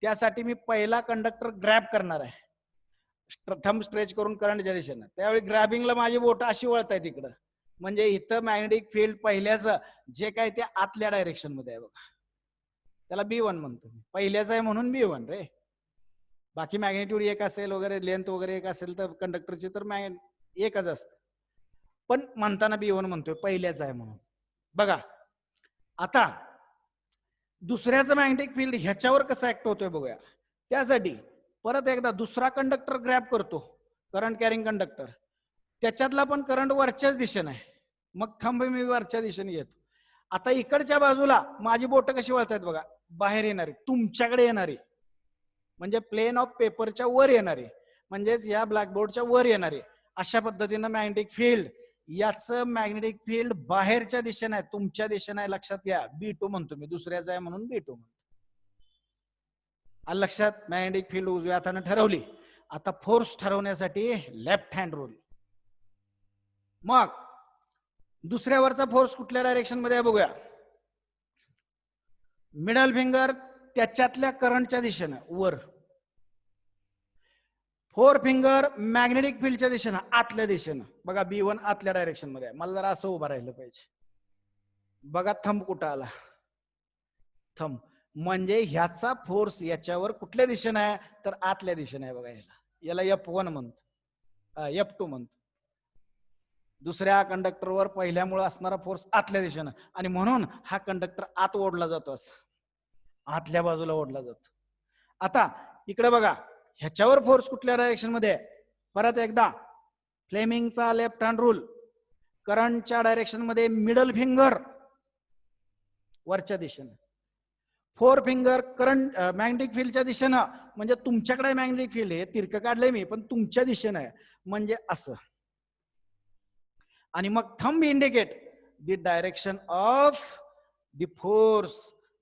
त्यासाठी मी पहिला कंडक्टर ग्रॅब करणार आहे, थंब स्ट्रेच करून करंटच्या दिशेनं. त्यावेळी ग्रॅबिंगला माझी बोट अशी वळतायत इकडं, म्हणजे इथं मॅग्नेटिक फील्ड पहिल्याच जे काय ते आतल्या डायरेक्शन मध्ये आहे बघा, त्याला B1 म्हणतो. पहिल्याच आहे म्हणून B1 रे. बाकी मॅग्नेट्यूड एक असेल वगैरे, लेंथ वगैरे एक असेल तर कंडक्टरची तर एकच असतं, पण म्हणताना B1 म्हणतोय पहिल्याच आहे म्हणून. बघा आता दुसऱ्याचं मॅग्नेटिक फील्ड ह्याच्यावर कसं ऍक्ट होतोय बघूया. त्यासाठी परत एकदा दुसरा कंडक्टर ग्रॅब करतो, करंट कॅरिंग कंडक्टर. त्याच्यातला पण करंट वरच्याच दिशेने आहे, मग थंब मी वरच्या दिशेने येतो. आता इकडच्या बाजूला माझी बोट कशी वळतायत बघा, बाहेर येणारी, तुमच्याकडे येणारी, म्हणजे प्लेन ऑफ पेपरच्या वर येणारी, म्हणजेच या ब्लॅकबोर्डच्या वर येणारी. अशा पद्धतीनं मॅग्नेटिक फील्ड, याचं मॅग्नेटिक फील्ड बाहेरच्या दिशेने आहे, तुमच्या दिशेने आहे. लक्षात घ्या, B2 म्हणतो मी, दुसऱ्याचा आहे म्हणून B2 म्हणतो. लक्षात. मॅग्नेटिक फील्ड उजव्या हाताने ठरवली. आता फोर्स ठरवण्यासाठी लेफ्ट हँड रूल. मग दुसऱ्यावरचा फोर्स कुठल्या डायरेक्शन मध्ये आहे बघूया. मिडल फिंगर त्याच्यातल्या करंटच्या दिशेनं वर, फोर फिंगर मॅग्नेटिक फील्डच्या दिशेनं आतल्या दिशेनं. बघा B1 आतल्या डायरेक्शन मध्ये आहे. मला जरा असं उभं राहिलं पाहिजे. बघा थंब कुठं आला, थंब म्हणजे ह्याचा फोर्स याच्यावर कुठल्या दिशेनं आहे तर आतल्या दिशेने आहे बघा. याला F1 म्हणतो, F2 म्हणतो. दुसऱ्या कंडक्टरवर पहिल्यामुळे असणारा फोर्स आतल्या दिशेनं, आणि म्हणून हा कंडक्टर आत ओढला जातो, असं आतल्या बाजूला ओढला जातो. आता इकडे बघा, ह्याच्यावर फोर्स कुठल्या डायरेक्शन मध्ये आहे. परत एकदा फ्लेमिंगचा लेफ्ट हँड रूल. करंटच्या डायरेक्शन मध्ये मिडल फिंगर वरच्या दिशेनं, फोर फिंगर करंट मॅग्नेटिक फील्डच्या दिशेनं, म्हणजे तुमच्याकडे मॅग्नेटिक फील्ड आहे, तिरकं काढलंय मी पण तुमच्या दिशेनं आहे, म्हणजे असं. आणि मग thumb indicate the direction of the force,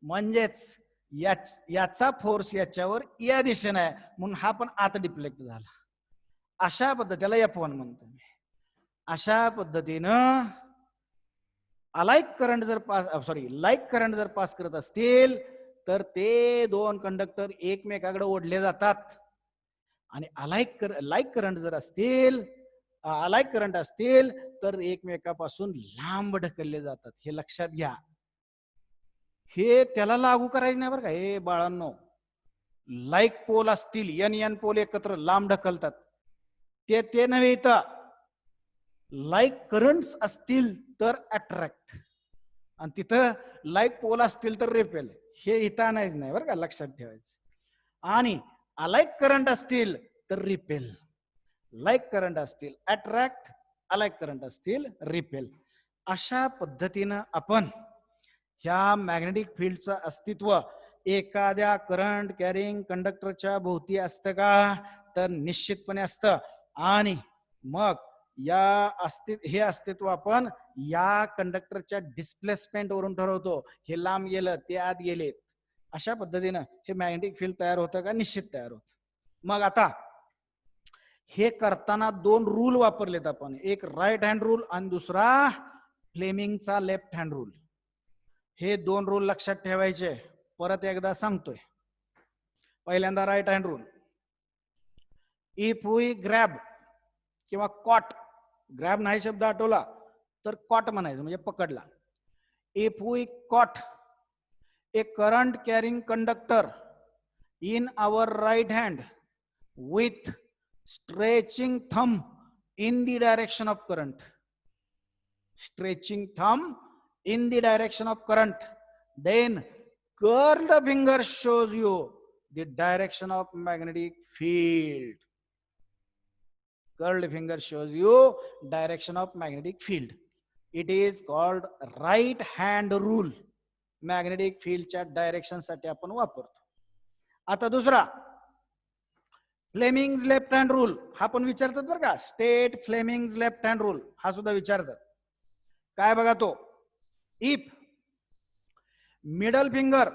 म्हणजेच याचा फोर्स याच्यावर या दिशेने आहे म्हणून हा पण आत डिफ्लेक्ट झाला. अशा पद्धतीला F1 म्हणतो मी. अशा पद्धतीनं अलाइक करंट जर लाईक करंट जर पास करत असतील तर ते दोन कंडक्टर एकमेकाकडे ओढले जातात. आणि लाईक करंट जर असतील, अलाइक करंट असतील तर एकमेकापासून लांब ढकलले जातात. हे लक्षात घ्या. हे त्याला लागू करायचं नाही बरं का. हे बाळांनो, लाईक पोल असतील, N पोल एकत्र लांब ढकलतात, ते नव्हे. इथं लाईक करंट्स असतील तर अट्रॅक्ट, आणि तिथं लाईक पोल असतील तर रिपेल. हे इथं आणायचं नाही बरं का, लक्षात ठेवायचं. आणि अलाइक करंट असतील तर रिपेल, लाईक करंट असतील अट्रॅक्ट, अलाइक करंट असतील रिपेल. अशा पद्धतीनं आपण ह्या मॅग्नेटिक फील्डचं अस्तित्व एखाद्या करंट कॅरिंग कंडक्टरच्या भोवती असतं का तर निश्चितपणे असतं. आणि मग हे अस्तित्व आपण या कंडक्टरच्या डिस्प्लेसमेंट वरून ठरवतो. हे लांब गेलं, ते आत गेले, अशा पद्धतीनं हे मॅग्नेटिक फील्ड तयार होतं का निश्चित तयार होतं. मग आता हे करताना दोन रूल वापरलेत आपण, एक राईट हँड रूल आणि दुसरा फ्लेमिंगचा लेफ्ट हँड रूल. हे दोन रूल लक्षात ठेवायचे. परत एकदा सांगतोय. पहिल्यांदा right hand rule. If we grab किंवा कॉट, ग्रॅब नाही शब्द आठवला तर कॉट म्हणायचं, म्हणजे पकडला. If we caught a current carrying conductor in our right hand with stretching thumb in the direction of current. Stretching thumb in the direction of current. Then curled finger shows you the direction of magnetic field. Curled finger shows you direction of magnetic field. It is called right hand rule. Magnetic फील्डच्या direction साठी आपण वापरतो. आता दुसरा Fleming's left hand rule हा पण विचारतात बरं का. State Fleming's left hand rule हा सुद्धा विचारतात. काय बघा तो, if middle finger,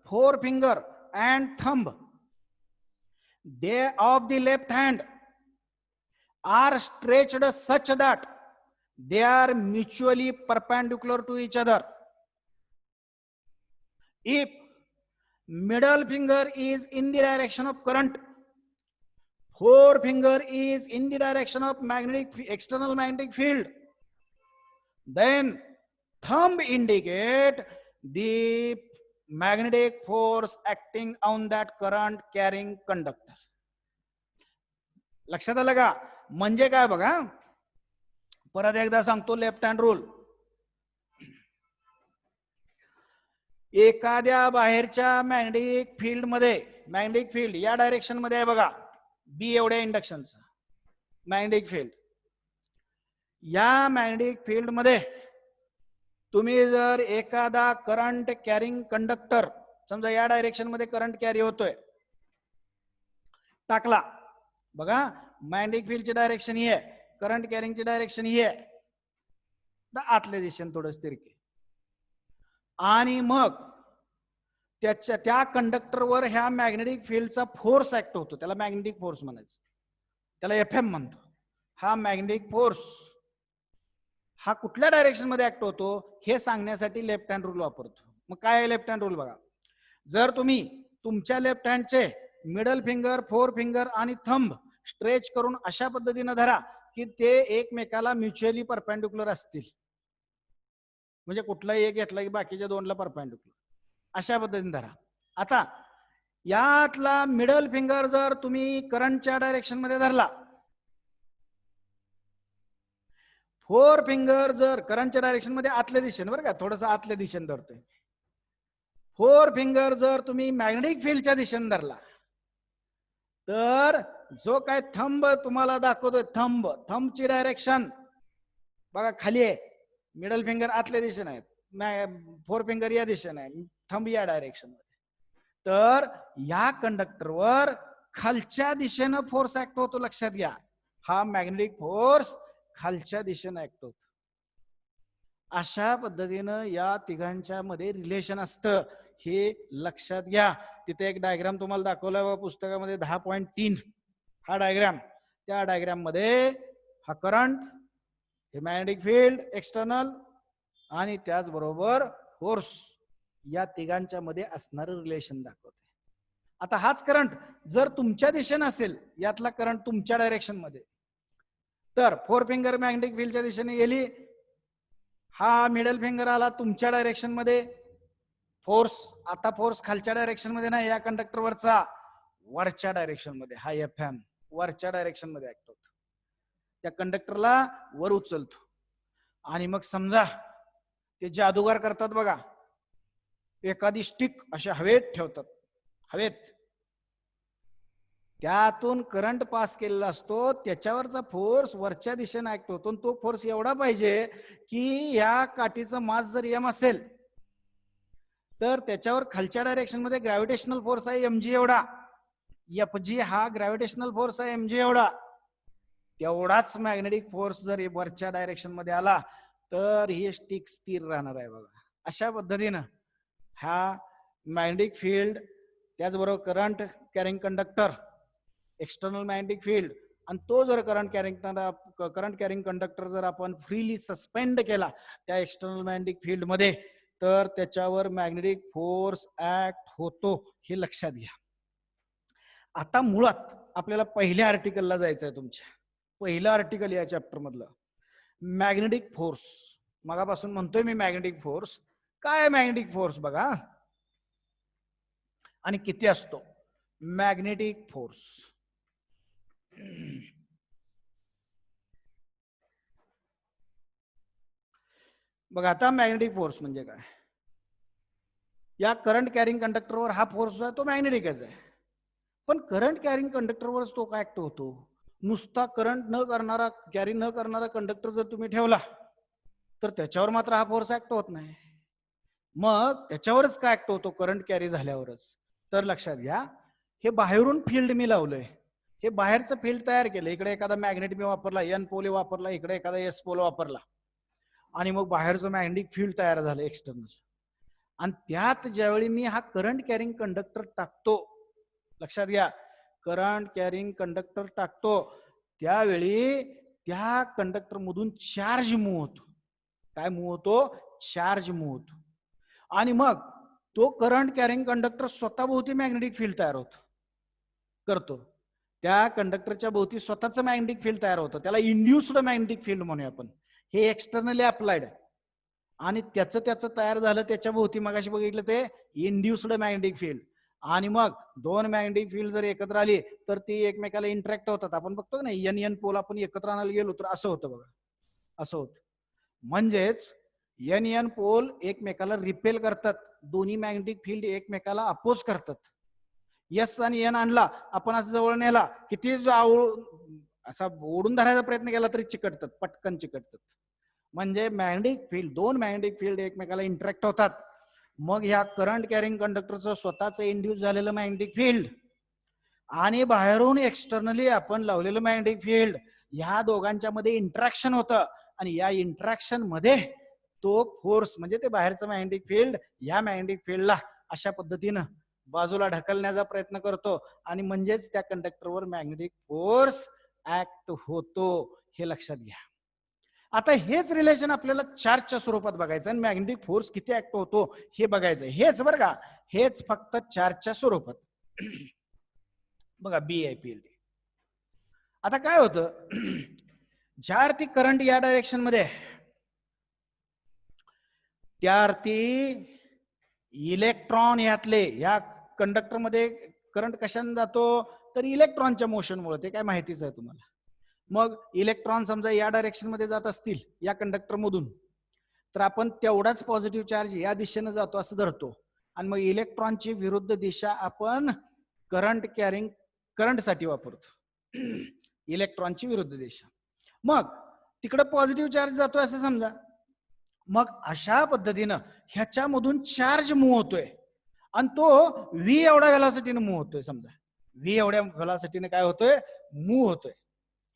forefinger and thumb they of the left hand are stretched such that they are mutually perpendicular to each other. If middle finger is in the direction of current, forefinger is in the direction of external magnetic field, then thumb indicate the magnetic force acting on that current carrying conductor. लक्षात आलं का? म्हणजे काय बघा, परत एकदा सांगतो left hand rule. एखाद्या बाहेरच्या मॅग्नेटिक फील्ड मध्ये, मॅग्नेटिक फील्ड या डायरेक्शन मध्ये आहे बघा, बी एवढ्या इंडक्शनचं मॅग्नेटिक फील्ड. या मॅग्नेटिक फील्ड मध्ये तुम्ही जर एखादा करंट कॅरिंग कंडक्टर, समजा या डायरेक्शन मध्ये करंट कॅरी होतोय, टाकला बघा, मॅग्नेटिक फील्डची डायरेक्शन ही आहे, करंट कॅरिंगची डायरेक्शन ही आहे, आतल्या दिशेने थोडं तिरके, आणि मग त्या कंडक्टरवर ह्या मॅग्नेटिक फील्डचा फोर्स ऍक्ट होतो. त्याला मॅग्नेटिक फोर्स म्हणायचं, त्याला FM म्हणतो. हा मॅग्नेटिक फोर्स हा कुठल्या डायरेक्शन मध्ये ऍक्ट होतो हे सांगण्यासाठी लेफ्ट हँड रूल वापरतो. मग काय आहे लेफ्ट हँड रूल बघा. जर तुम्ही तुमच्या लेफ्ट हँडचे मिडल फिंगर, फोर फिंगर आणि थंब स्ट्रेच करून अशा पद्धतीने धरा की ते एकमेकाला म्युच्युअली परपेंडिक्युलर असतील, म्हणजे कुठलाही एक घेतला की बाकीच्या दोनला परपेंडिक्युलर, अशा पद्धतीने धरा. आता यातला मिडल फिंगर जर तुम्ही करंटच्या डायरेक्शन मध्ये धरला, फोर फिंगर जर करंटच्या डायरेक्शन मध्ये आतल्या दिशेने, बरं का, थोडस आतल्या दिशेने धरतोय. फोर फिंगर जर तुम्ही मॅग्नेटिक फील्डच्या दिशेने धरला, तर जो काय थंब तुम्हाला दाखवतोय, थंबची डायरेक्शन बघा खाली आहे, मिडल फिंगर आतल्या दिशेने आहेत, फोर फिंगर या दिशेने आहे, थंब या डायरेक्शन मध्ये. तर या कंडक्टरवर खालच्या दिशेनं फोर्स ऍक्ट होतो. लक्षात घ्या, हा मॅग्नेटिक फोर्स खालच्या दिशेने ऍक्ट होतो. अशा पद्धतीनं या तिघांच्या मध्ये रिलेशन असतं, हे लक्षात घ्या. तिथे एक डायग्राम तुम्हाला दाखवला व पुस्तकामध्ये 10.3 हा डायग्राम. त्या डायग्राम मध्ये हा करंट, हे मॅग्नेटिक फील्ड एक्सटर्नल आणि त्याचबरोबर फोर्स, या तिघांच्या मध्ये असणारं रिलेशन दाखवते. आता हाच करंट जर तुमच्या दिशेने असेल, यातला करंट तुमच्या डायरेक्शन मध्ये, तर फोर फिंगर मॅग्नेटिक फील्डच्या दिशेने गेली, हा मिडल फिंगर आला तुमच्या डायरेक्शन मध्ये, फोर्स आता फोर्स खालच्या डायरेक्शन मध्ये नाही, या कंडक्टरवरचा वरच्या डायरेक्शन मध्ये, हा FM वरच्या डायरेक्शन मध्ये ऍक्ट होतो, त्या कंडक्टरला वर उचलतो. आणि मग समजा ते जादूगार करतात बघा, एखादी स्टिक अशा हवेत ठेवतात, हवेत, त्यातून करंट पास केलेला असतो, त्याच्यावरचा फोर्स वरच्या दिशेने ऍक्ट होतो. तो फोर्स एवढा पाहिजे की या काठीचं मास जर M असेल, तर त्याच्यावर खालच्या डायरेक्शन मध्ये ग्रॅव्हिटेशनल फोर्स आहे mg एवढा, FG हा ग्रॅव्हिटेशनल फोर्स आहे mg एवढा. तेवढाच मॅग्नेटिक फोर्स जर वरच्या डायरेक्शन मध्ये आला तर ही स्टिक स्थिर राहणार आहे बघा. अशा पद्धतीनं हा मॅग्नेटिक फील्ड, त्याचबरोबर current carrying conductor, external magnetic field, आणि तो जर करंट कॅरिंग कंडक्टर जर आपण फ्रीली सस्पेंड केला त्या एक्सटर्नल मॅग्नेटिक फील्ड मध्ये, तर त्याच्यावर मॅग्नेटिक फोर्स ऍक्ट होतो, हे लक्षात घ्या. आता मुळात आपल्याला पहिल्या आर्टिकलला जायचं आहे. तुमच्या पहिलं आर्टिकल या चॅप्टर मधलं मॅग्नेटिक फोर्स. मगापासून म्हणतोय मी मॅग्नेटिक फोर्स. काय मॅग्नेटिक फोर्स बघा, आणि किती असतो मॅग्नेटिक फोर्स. बघा आता मॅग्नेटिक फोर्स म्हणजे काय. या करंट कॅरिंग कंडक्टरवर हा फोर्स आहे तो मॅग्नेटिकच आहे, पण करंट कॅरिंग कंडक्टरवरच तो काय ऍक्ट होतो. नुसता करंट न करणारा कॅरी न करणारा कंडक्टर जर तुम्ही ठेवला तर त्याच्यावर मात्र हा फोर्स ऍक्ट होत नाही. मग त्याच्यावरच काय ऍक्ट होतो करंट कॅरी झाल्यावरच. तर लक्षात घ्या, हे बाहेरून फील्ड मी लावलंय, हे बाहेरचं फील्ड तयार केलं. इकडे एखादा मॅग्नेट मी वापरला, एन पोल वापरला, इकडे एखादा एस पोल वापरला, आणि मग बाहेरचं मॅग्नेटिक फील्ड तयार झालं एक्सटर्नल. आणि त्यात ज्यावेळी मी हा करंट कॅरिंग कंडक्टर टाकतो, लक्षात घ्या, करंट कॅरिंग कंडक्टर टाकतो त्यावेळी त्या कंडक्टर मधून चार्ज मूव्ह होतो. काय मूव्ह होतो? चार्ज मूव्ह होतो. आणि मग तो करंट कॅरिंग कंडक्टर स्वतःभोवती मॅग्नेटिक फील्ड तयार होतो, करतो. त्या कंडक्टरच्या भोवती स्वतःच मॅग्नेटिक फील्ड तयार होतं, त्याला इंड्युस्ड मॅग्नेटिक फील्ड म्हणूया आपण. हे एक्सटर्नली अप्लाइड, आणि त्याचं तयार झालं त्याच्या भोवती. मगाशी बघितलं ते इंड्युस्ड मॅग्नेटिक फील्ड. आणि मग दोन मॅग्नेटिक फील्ड जर एकत्र आली तर ती एकमेकाला इंटरॅक्ट होतात. आपण बघतो ना एन एन पोल आपण एकत्र आणायला गेलो तर असं होतं बघा, असं होतं. म्हणजेच एन एन पोल एकमेकाला रिपेल करतात, दोन्ही मॅग्नेटिक फील्ड एकमेकाला अपोज करतात. यस आणि एन आणला आपण असं जवळ नेला, किती असा ओढून धरायचा प्रयत्न केला तरी चिकटतात, पटकन चिकटतात. म्हणजे मॅग्नेटिक फील्ड, दोन मॅग्नेटिक फील्ड एकमेकाला इंटरॅक्ट होतात. मग ह्या करंट कॅरिंग कंडक्टरचं स्वतःच इंड्यूस झालेलं मॅग्नेटिक फील्ड आणि बाहेरून एक्सटर्नली आपण लावलेलं मॅग्नेटिक फील्ड, ह्या दोघांच्या मध्ये इंटरॅक्शन होतं. आणि या इंटरॅक्शन मध्ये तो फोर्स म्हणजे ते बाहेरचं मॅग्नेटिक फील्ड या मॅग्नेटिक फील्डला अशा पद्धतीनं बाजूला ढकलण्याचा प्रयत्न करतो, आणि म्हणजेच त्या कंडक्टरवर मॅग्नेटिक फोर्स ऍक्ट होतो. हे लक्षात घ्या. आता हेच रिलेशन आपल्याला चार्जच्या स्वरूपात बघायचं आणि मॅग्नेटिक फोर्स किती ऍक्ट होतो हे बघायचं. हेच बरं का, हेच फक्त चार्जच्या स्वरूपात. बघा बी आय फील्ड. आता काय होतं, ज्या अर्थी करंट या डायरेक्शन मध्ये त्या अर्थी इलेक्ट्रॉन यातले या कंडक्टर मध्ये करंट कशाने जातो तर इलेक्ट्रॉनच्या मोशनमुळे. ते काय माहितीच आहे तुम्हाला. मग इलेक्ट्रॉन समजा या डायरेक्शन मध्ये जात असतील या कंडक्टर मधून, तर आपण तेवढाच पॉझिटिव्ह चार्ज या दिशेने जातो असं धरतो, आणि मग इलेक्ट्रॉनची विरुद्ध दिशा आपण करंट कॅरिंग करंट साठी वापरतो. इलेक्ट्रॉनची विरुद्ध दिशा. मग तिकडे पॉझिटिव्ह चार्ज जातोय असं समजा. मग अशा पद्धतीनं ह्याच्यामधून चार्ज मूव्ह होतोय आणि तो व्ही एवढ्या व्हेलॉसिटीने मूव्ह होतोय. समजा व्ही एवढ्या व्हेलॉसिटीने काय होतोय, मूव्ह होतोय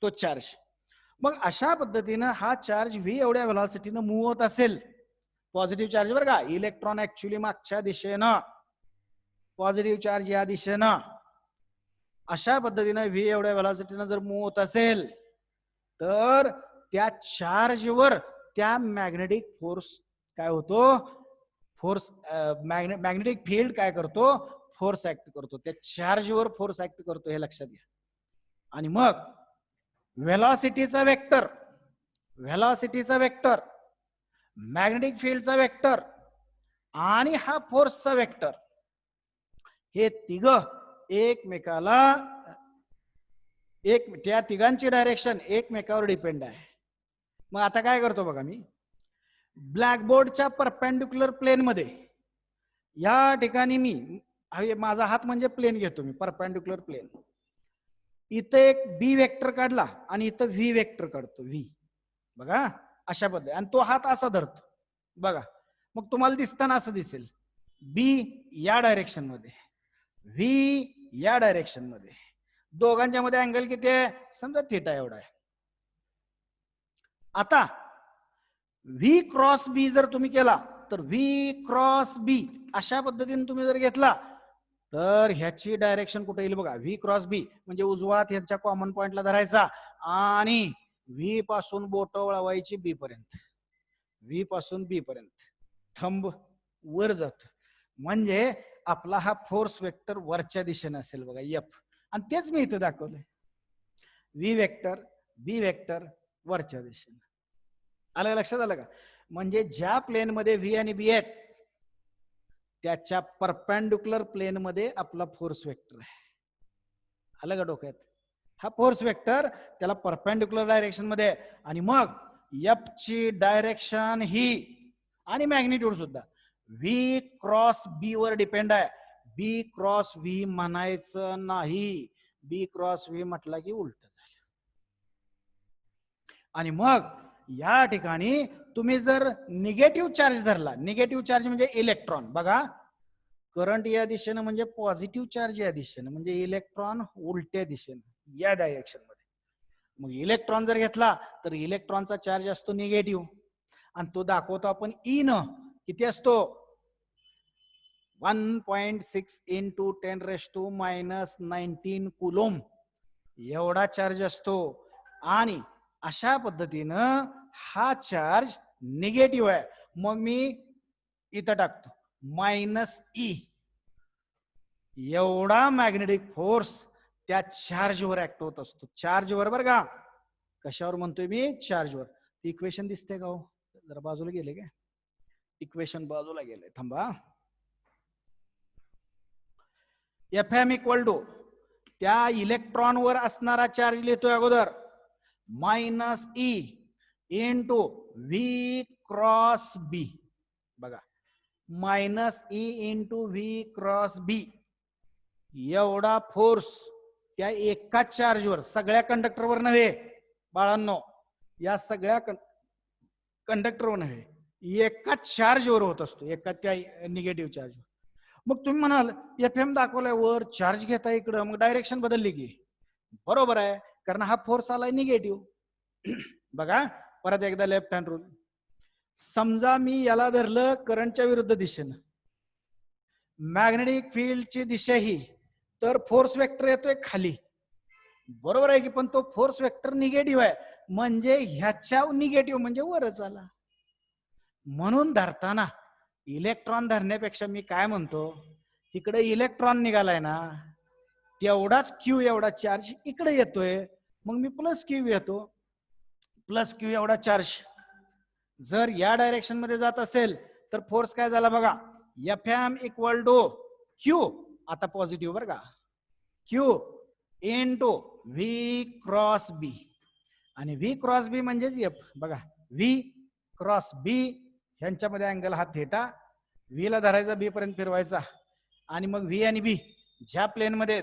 तो चार्ज. मग अशा पद्धतीनं हा चार्ज व्ही एवढ्या व्हेलॉसिटीनं मूव्ह होत असेल, पॉझिटिव्ह चार्ज बरं का, इलेक्ट्रॉन ऍक्च्युली मागच्या दिशेनं, पॉझिटिव्ह चार्ज या दिशेनं, अशा पद्धतीनं व्ही एवढ्या व्हेलॉसिटीनं जर मूव्ह होत असेल तर त्या चार्जवर त्या मॅग्नेटिक फोर्स काय होतो, फोर्स मॅग्नेटिक फील्ड काय करतो, फोर्स ऍक्ट करतो. त्या चार्जवर फोर्स ऍक्ट करतो, हे लक्षात घ्या. आणि मग व्हेलॉसिटीचा वेक्टर, व्हेलॉसिटीचा वेक्टर, मॅग्नेटिक फील्डचा वेक्टर आणि हा फोर्सचा वेक्टर, हे तिघ एकमेकाला त्या तिघांची डायरेक्शन एकमेकावर डिपेंड आहे. मग आता काय करतो बघा, मी ब्लॅकबोर्डच्या परपेंडिक्युलर प्लेन मध्ये या ठिकाणी मी माझा हात म्हणजे प्लेन घेतो मी, परपेंडिक्युलर प्लेन. इथं एक बी वेक्टर काढला आणि इथं व्ही वेक्टर काढतो, व्ही. बघा अशा पद्धतीने, आणि तो हात असा धरतो बघा. मग तुम्हाला दिसताना असं दिसेल, बी या डायरेक्शन मध्ये, व्ही या डायरेक्शन मध्ये, दोघांच्या मध्ये अँगल किती आहे, समजा थिटा एवढा आहे. आता व्ही क्रॉस बी जर तुम्ही केला तर व्ही क्रॉस बी अशा पद्धतीने तुम्ही जर घेतला तर ह्याची डायरेक्शन कुठे येईल बघा, व्ही क्रॉस बी म्हणजे उजवा हात ह्याच्या कॉमन पॉइंटला धरायचा आणि व्ही पासून बोट वळवायची बी पर्यंत, व्ही पासून बी पर्यंत थंब वर जातो. म्हणजे आपला हा फोर्स वेक्टर वरच्या दिशेने असेल बघा, एफ. आणि तेच मी इथे दाखवलंय, व्ही वेक्टर बी वेक्टर वरच्या दिशेने. आलं लक्षात आलं का? म्हणजे ज्या प्लेन मध्ये व्ही आणि बी आहेत त्याच्या परपेंडिक्युलर प्लेन मध्ये आपला फोर्स वेक्टर आहे. आलं का डोक्यात? हा फोर्स वेक्टर त्याला परपेंडिक्युलर डायरेक्शन मध्ये आणि मग एफ ची डायरेक्शन ही आणि मॅग्निट्यूड सुद्धा व्ही क्रॉस बी वर डिपेंड आहे. बी क्रॉस व्ही म्हणायचं नाही. बी क्रॉस व्ही म्हटलं की उलट झालं. आणि मग या ठिकाणी तुम्ही जर निगेटिव्ह चार्ज धरला, निगेटिव्ह चार्ज म्हणजे इलेक्ट्रॉन, बघा करंट या दिशेनं म्हणजे पॉझिटिव्ह चार्ज या दिशेनं, म्हणजे इलेक्ट्रॉन उलट्या दिशेनं या डायरेक्शन मध्ये. मग इलेक्ट्रॉन जर घेतला तर इलेक्ट्रॉनचा चार्ज असतो निगेटिव्ह आणि तो दाखवतो आपण ई न. किती असतो? 1.6 इंटू 10⁻⁻19 कुलोम एवढा चार्ज असतो. आणि अशा पद्धतीनं हा चार्ज निगेटिव्ह आहे. मग मी इथं टाकतो -E. एवढा मॅग्नेटिक फोर्स त्या चार्जवर ऍक्ट होत असतो. चार्जवर बरं का, कशावर म्हणतोय मी? चार्जवर. इक्वेशन दिसते का हो? जरा बाजूला गेले का? इक्वेशन बाजूला गेले, थांबा. एफ एम इक्वल टू त्या इलेक्ट्रॉनवर असणारा चार्ज लिहितोय अगोदर -E इंटू व्ही क्रॉस बी. बघा -E इंटू व्ही क्रॉस बी एवढा फोर्स त्या एकाच चार्जवर, सगळ्या कंडक्टरवर नव्हे बाळांनो, या सगळ्या कंडक्टरवर नव्हे, एकाच चार्जवर होत असतो, एका त्या निगेटिव्ह चार्जवर. मग तुम्ही म्हणाल एफ एम दाखवलाय वर, चार्ज घेता इकडं, मग डायरेक्शन बदलली की? बरोबर आहे, कारण हा फोर्स आलाय निगेटिव्ह. बघा परत एकदा लेफ्ट हँड रूल. समजा मी याला धरलं करंटच्या विरुद्ध दिशेनं, मॅग्नेटिक फील्डची दिशा ही, तर फोर्स वेक्टर येतोय खाली. बरोबर आहे की? पण तो फोर्स वेक्टर निगेटिव्ह आहे, म्हणजे ह्याच्या निगेटिव्ह म्हणजे वरच आला. म्हणून धरताना इलेक्ट्रॉन धरण्यापेक्षा मी काय म्हणतो, इकडे इलेक्ट्रॉन निघालाय ना, तेवढाच क्यू एवढा चार्ज इकडे येतोय, मग मी प्लस क्यू येतो. प्लस क्यू एवढा चार्ज जर या डायरेक्शन मध्ये जात असेल तर फोर्स काय झाला बघा, F M equal to Q, आता पॉझिटिव्ह बरं का, Q into V cross B. आणि व्ही क्रॉस बी म्हणजेच एफ. बघा व्ही क्रॉस बी ह्यांच्यामध्ये अँगल हा थेटा. व्ही ला धरायचा, बी पर्यंत फिरवायचा, आणि मग व्ही आणि बी ज्या प्लेन मध्ये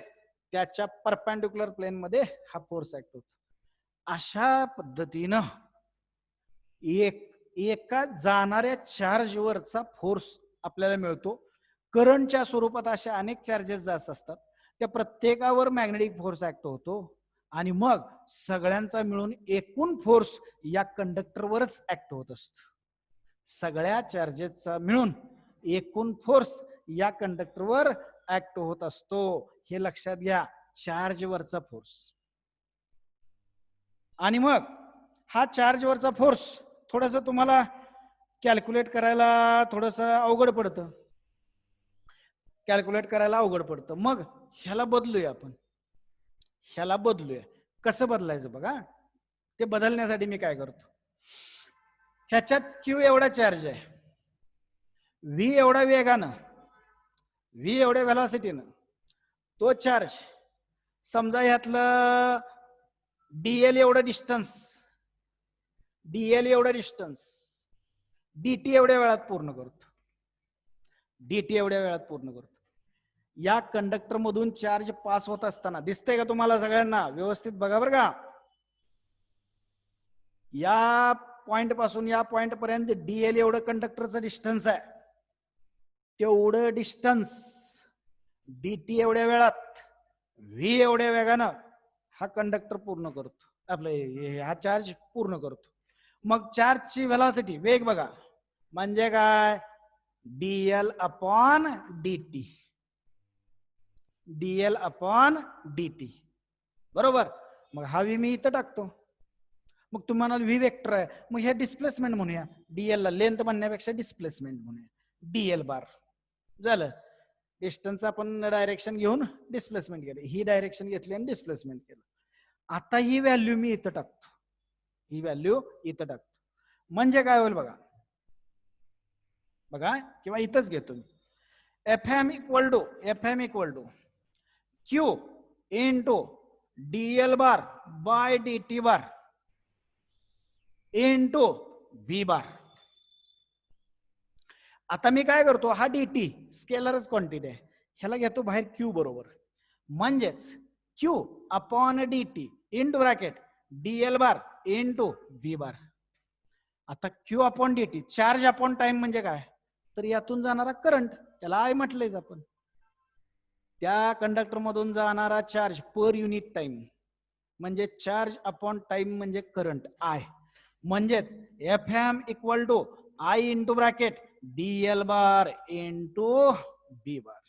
त्याच्या परपेंडिक्युलर प्लेन मध्ये हा फोर्स ऍक्ट होतो. अशा पद्धतीनं एका जाणाऱ्या चार्जवरचा फोर्स आपल्याला मिळतो. करंटच्या स्वरूपात अशा अनेक चार्जेस जास्त असतात, त्या प्रत्येकावर मॅग्नेटिक फोर्स ऍक्ट होतो आणि मग सगळ्यांचा मिळून एकूण फोर्स या कंडक्टरवरच ऍक्ट होत असतो. सगळ्या चार्जेसचा मिळून एकूण फोर्स या कंडक्टरवर ऍक्ट होत असतो. हे लक्षात घ्या, चार्जवरचा फोर्स. आणि मग हा चार्जवरचा फोर्स थोडस तुम्हाला कॅल्क्युलेट करायला थोडस अवघड पडतं, कॅल्क्युलेट करायला अवघड पडतं. मग ह्याला बदलूया आपण, ह्याला बदलूया. कसं बदलायचं बघा. ते बदलण्यासाठी मी काय करतो, ह्याच्यात क्यू एवढा चार्ज आहे, व्ही एवढा वेगानं, व्ही एवढ्या व्हेलॉसिटीनं तो चार्ज, समजा ह्यातलं डीएल एवढं डिस्टन्स, डीएल एवढं डिस्टन्स डीटी एवढ्या वेळात पूर्ण करतो, डीटी एवढ्या वेळात पूर्ण करतो. या कंडक्टर मधून चार्ज पास होत असताना दिसतंय का तुम्हाला सगळ्यांना? व्यवस्थित बघा बरं का. या पॉइंट पासून या पॉइंट पर्यंत डीएल एवढं कंडक्टरचं डिस्टन्स आहे, तेवढं डिस्टन्स डीटी एवढ्या वेळात व्ही एवढ्या वेगानं हा कंडक्टर पूर्ण करतो, आपलं हा चार्ज पूर्ण करतो. मग चार्जची व्हेलॉसिटी, वेग बघा, म्हणजे काय? DL upon DT, DL upon DT. बरोबर. मग हा व्ही मी इथं टाकतो. मग तुम्हाला व्ही वेक्टर आहे, मग हे डिस्प्लेसमेंट म्हणूया. डीएल ला लेंथ म्हणण्यापेक्षा डिस्प्लेसमेंट म्हणूया, डीएल बार. झालं. डिस्टन्स आपण डायरेक्शन घेऊन डिस्प्लेसमेंट केलं, ही डायरेक्शन घेतली आणि डिस्प्लेसमेंट केलं. आता ही व्हॅल्यू मी इथं टाकतो, ही व्हॅल्यू इथं टाकतो. म्हणजे काय होईल बघा, बघा, किंवा इथंच घेतो मी. FM equal to Q into DL bar by DT bar into V bar. आता मी काय करतो, हा DT स्केलरच क्वांटिटी आहे, ह्याला घेतो बाहेर Q बरोबर, म्हणजेच Q upon DT into bracket DL bar into V bar. आता Q upon DT charge upon time म्हणजे काय, तर यातून जाणारा करंट, त्याला आय म्हटलंय आपण. त्या कंडक्टर मधून जाणारा चार्ज पर युनिट टाइम म्हणजे चार्ज अपॉन टाइम म्हणजे करंट आय. म्हणजेच FM equal to I into bracket DL bar into B bar.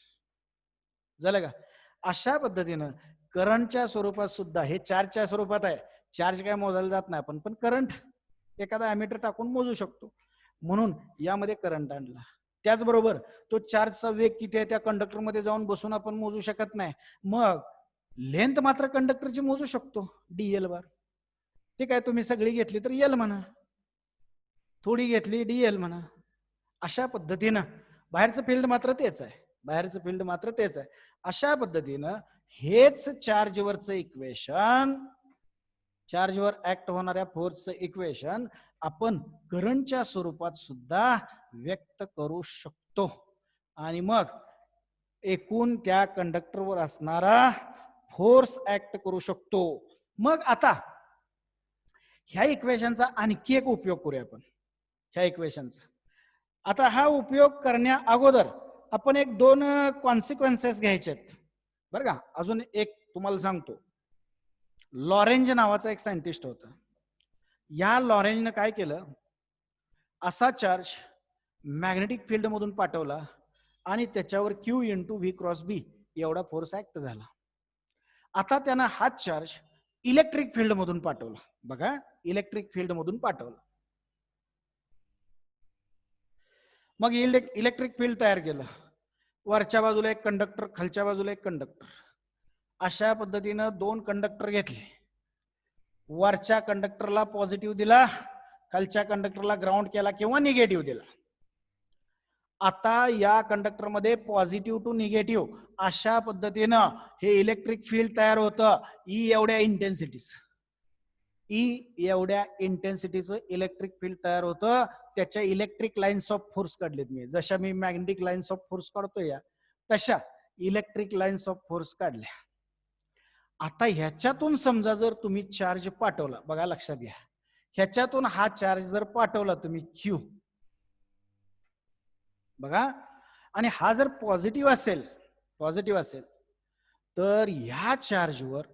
झालं का. अशा पद्धतीनं करंटच्या स्वरूपात सुद्धा, हे चार्जच्या स्वरूपात आहे, चार्ज काय मोजायला जात नाही आपण, पण करंट एखादा ॲमीटर टाकून मोजू शकतो, म्हणून यामध्ये करंट आणला. त्याचबरोबर तो चार्जचा वेग किती आहे त्या कंडक्टरमध्ये जाऊन बसून आपण मोजू शकत नाही, मग लेंथ मात्र कंडक्टरची मोजू शकतो, DL बार. ठीक आहे, तुम्ही सगळी घेतली तर L म्हणा, थोडी घेतली DL म्हणा. अशा पद्धतीनं बाहेरचं फील्ड मात्र तेच आहे, बाहेरचं फील्ड मात्र तेच आहे. अशा पद्धतीनं हेच चार्जवरचं इक्वेशन, चार्जवर ऍक्ट होणाऱ्या फोर्सचं इक्वेशन आपण करंटच्या स्वरूपात सुद्धा व्यक्त करू शकतो, आणि मग एकूण त्या कंडक्टरवर असणारा फोर्स ऍक्ट करू शकतो. मग आता ह्या इक्वेशनचा आणखी एक उपयोग करूया आपण, ह्या इक्वेशनचा. आता हा उपयोग करण्या अगोदर आपण एक दोन कॉन्सिक्वेन्सेस घ्यायचे आहेत बरं का. अजून एक तुम्हाला सांगतो, लॉरेंज नावाचा एक सायंटिस्ट होता. या लॉरेंजनं काय केलं, असा चार्ज मॅग्नेटिक फील्ड मधून पाठवला आणि त्याच्यावर Q into V cross B एवढा फोर्स ऍक्ट झाला. आता त्यानं हा चार्ज इलेक्ट्रिक फील्ड मधून पाठवला. बघा, इलेक्ट्रिक फील्ड मधून पाठवला. मग इलेक्ट्रिक फील्ड तयार केलं, वरच्या बाजूला एक कंडक्टर, खालच्या बाजूला एक कंडक्टर. अशा पद्धतीनं दोन कंडक्टर घेतले, वरच्या कंडक्टरला पॉझिटिव्ह दिला, खालच्या कंडक्टरला ग्राउंड केला किंवा निगेटिव्ह दिला. आता या कंडक्टर मध्ये पॉझिटिव्ह टू निगेटिव्ह अशा पद्धतीनं हे इलेक्ट्रिक फील्ड तयार होतं. ई एवढ्या इंटेन्सिटीचं इलेक्ट्रिक फील्ड तयार होतं. त्याच्या इलेक्ट्रिक लाईन्स ऑफ फोर्स काढलेत मी, जशा मी मॅग्नेटिक लाईन्स ऑफ फोर्स काढतो या तशा इलेक्ट्रिक लाईन्स ऑफ फोर्स काढल्या. आता ह्याच्यातून समजा जर तुम्ही चार्ज पाठवला, बघा लक्षात घ्या, ह्याच्यातून हा चार्ज जर पाठवला तुम्ही Q, बघा, आणि हा जर पॉझिटिव्ह असेल तर ह्या चार्जवर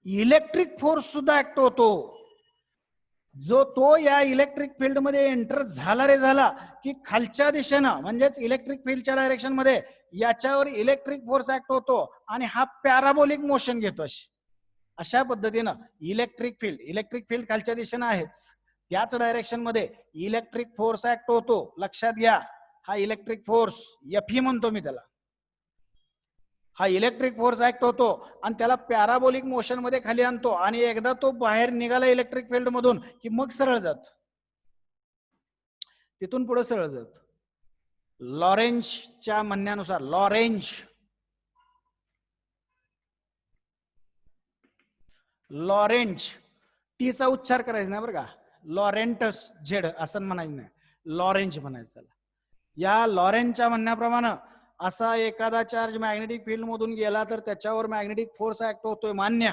इलेक्ट्रिक फोर्स सुद्धा ऍक्ट होतो. जो तो या इलेक्ट्रिक फील्ड मध्ये एंटर झाला की खालच्या दिशेनं म्हणजेच इलेक्ट्रिक फील्डच्या डायरेक्शन मध्ये याच्यावर इलेक्ट्रिक फोर्स ऍक्ट होतो आणि हा पॅराबोलिक मोशन घेतो. अशा पद्धतीनं इलेक्ट्रिक फील्ड खालच्या दिशेनं आहेच, त्याच डायरेक्शन मध्ये इलेक्ट्रिक फोर्स ऍक्ट होतो. लक्षात घ्या, हा इलेक्ट्रिक फोर्स Fe म्हणतो मी त्याला. हा इलेक्ट्रिक फोर्स ऍक्ट होतो आणि त्याला पॅराबोलिक मोशन मध्ये खाली आणतो, आणि एकदा तो बाहेर निघाला इलेक्ट्रिक फील्ड मधून की मग सरळ जातो, तिथून पुढे सरळ जातो. लॉरेंजच्या म्हणण्यानुसार, लॉरेंज टीचा उच्चार करायचा नाही बरं का, लॉरेंटस झेड असं म्हणायचं नाही, लॉरेंज म्हणायचं. या लॉरेंजच्या म्हणण्याप्रमाणे असा एखादा चार्ज मॅग्नेटिक फील्ड मधून गेला तर त्याच्यावर मॅग्नेटिक फोर्स ऍक्ट होतोय, मान्य.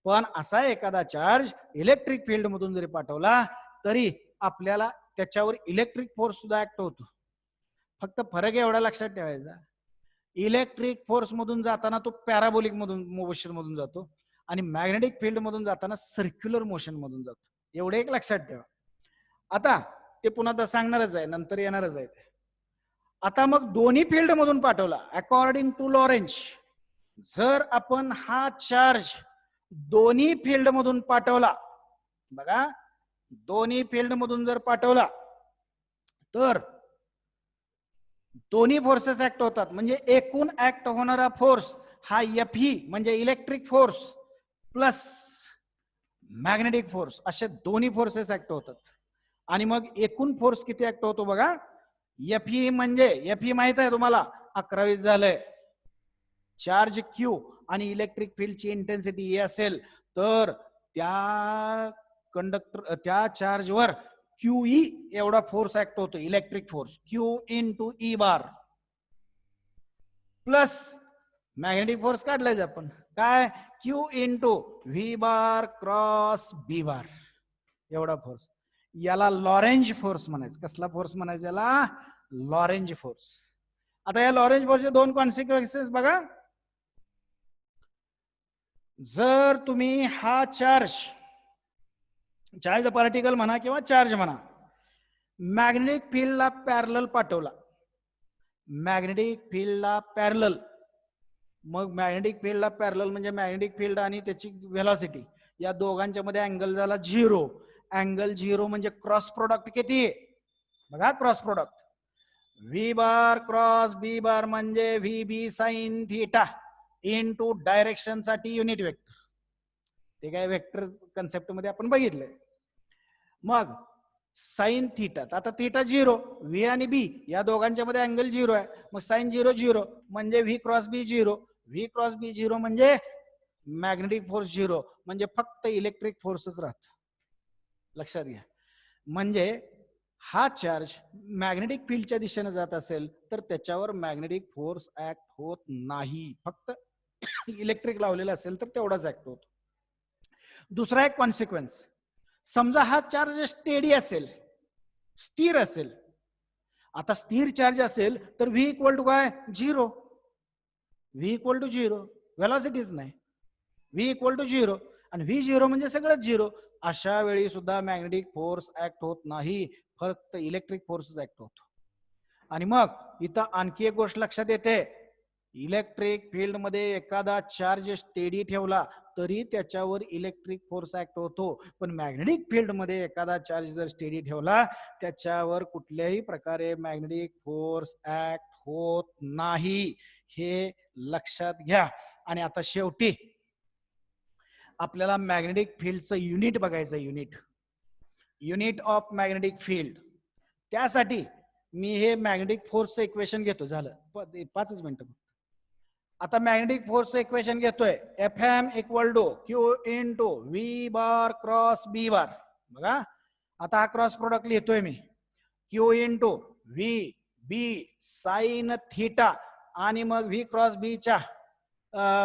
पण असा एखादा चार्ज इलेक्ट्रिक फील्ड मधून जरी पाठवला तरी आपल्याला त्याच्यावर इलेक्ट्रिक फोर्स सुद्धा ऍक्ट होतो. फक्त फरक एवढा लक्षात ठेवायचा, इलेक्ट्रिक फोर्स मधून जाताना तो पॅराबोलिक मोशन मधून जातो आणि मॅग्नेटिक फील्ड मधून जाताना सर्क्युलर मोशन मधून जातो. एवढे एक लक्षात ठेवा. आता ते पुन्हा सांगणारच आहे, नंतर येणारच आहे. आता मग दोन्ही फील्ड मधून पाठवला अकॉर्डिंग टू लॉरेंज. जर आपण हा चार्ज दोन्ही फील्ड मधून पाठवला, बघा, दोन्ही फील्ड मधून जर पाठवला तर दोन्ही फोर्सेस ऍक्ट होतात. म्हणजे एकूण ऍक्ट होणारा फोर्स हा Fe म्हणजे electric force plus magnetic force, असे दोन्ही फोर्सेस ऍक्ट होतात. आणि मग एकूण फोर्स किती ऍक्ट होतो बघा, Fe म्हणजे Fe माहित आहे तुम्हाला, 11वी झालंय. चार्ज Q आणि इलेक्ट्रिक फील्डची इंटेन्सिटी ए असेल तर त्या कंडक्टर त्या चार्जवर QE एवढा फोर्स ऍक्ट होतो, electric force Q into E बार प्लस मॅग्नेटिक फोर्स काढलाय आपण काय, Q into V bar cross B बार एवढा फोर्स. याला लॉरेंज फोर्स म्हणायचं. कसला फोर्स म्हणायचं याला, लॉरेंज फोर्स. आता या लॉरेंज फोर्सचे दोन कॉन्सिक्वेन्सेस बघा. जर तुम्ही हा चार्ज पार्टिकल म्हणा किंवा चार्ज म्हणा मॅग्नेटिक फील्डला पॅरलल पाठवला, मॅग्नेटिक फील्डला पॅरलल, मग मॅग्नेटिक फील्डला पॅरलल म्हणजे मॅग्नेटिक फील्ड आणि त्याची व्हेलॉसिटी या दोघांच्या मध्ये अँगल झाला 0. अँगल 0 म्हणजे क्रॉस प्रोडक्ट किती बघा, cross product V bar cross B बार म्हणजे VB sine theta into direction साठी युनिट वेक्टर. ते काय वेक्टर कन्सेप्ट मध्ये आपण बघितलंय. मग साइन थिटा, आता थिटा 0, V आणि B या दोघांच्या मध्ये अँगल 0 आहे, मग साइन 0 0 म्हणजे V cross B 0, V cross B 0 म्हणजे मॅग्नेटिक फोर्स 0, म्हणजे फक्त इलेक्ट्रिक फोर्सच राहत. लक्षात घ्या. म्हणजे हा चार्ज मॅग्नेटिक फील्डच्या दिशेने जात असेल तर त्याच्यावर मॅग्नेटिक फोर्स ऍक्ट होत नाही, फक्त इलेक्ट्रिक लावलेलं असेल तर तेवढाच ऍक्ट होतो. दुसरा एक कॉन्सिक्वेन्स, समजा हा चार्ज स्टेडी असेल, स्थिर असेल. आता स्थिर चार्ज असेल तर V इक्वल टू काय, 0. V इक्वल टू 0, व्हेलॉसिटीच नाही. V इक्वल टू 0 आणि V 0 म्हणजे सगळंच 0. अशा वेळी सुद्धा मॅग्नेटिक फोर्स ऍक्ट होत नाही, फक्त इलेक्ट्रिक फोर्सच ऍक्ट होतो. आणि मग इथं आणखी एक गोष्ट लक्षात येते, इलेक्ट्रिक फील्ड मध्ये एखादा चार्ज स्टेडी ठेवला तरी त्याच्यावर इलेक्ट्रिक फोर्स ऍक्ट होतो, पण मॅग्नेटिक फील्ड मध्ये एखादा चार्ज जर स्टेडी ठेवला त्याच्यावर कुठल्याही प्रकारे मॅग्नेटिक फोर्स ऍक्ट होत नाही, हे लक्षात घ्या. आणि आता शेवटी आपल्याला मॅग्नेटिक फील्डचं युनिट बघायचं, युनिट ऑफ मॅग्नेटिक फील्ड. त्यासाठी मी हे मॅग्नेटिक फोर्सचं इक्वेशन घेतो, झालं 5 मिनिटं. आता मॅग्नेटिक फोर्सचं इक्वेशन घेतोय, Fm equal to Q into V bar cross B bar. बघा आता हा क्रॉस प्रोडक्ट लिहितोय मी, Q into V B sine theta आणि मग V क्रॉस B च्या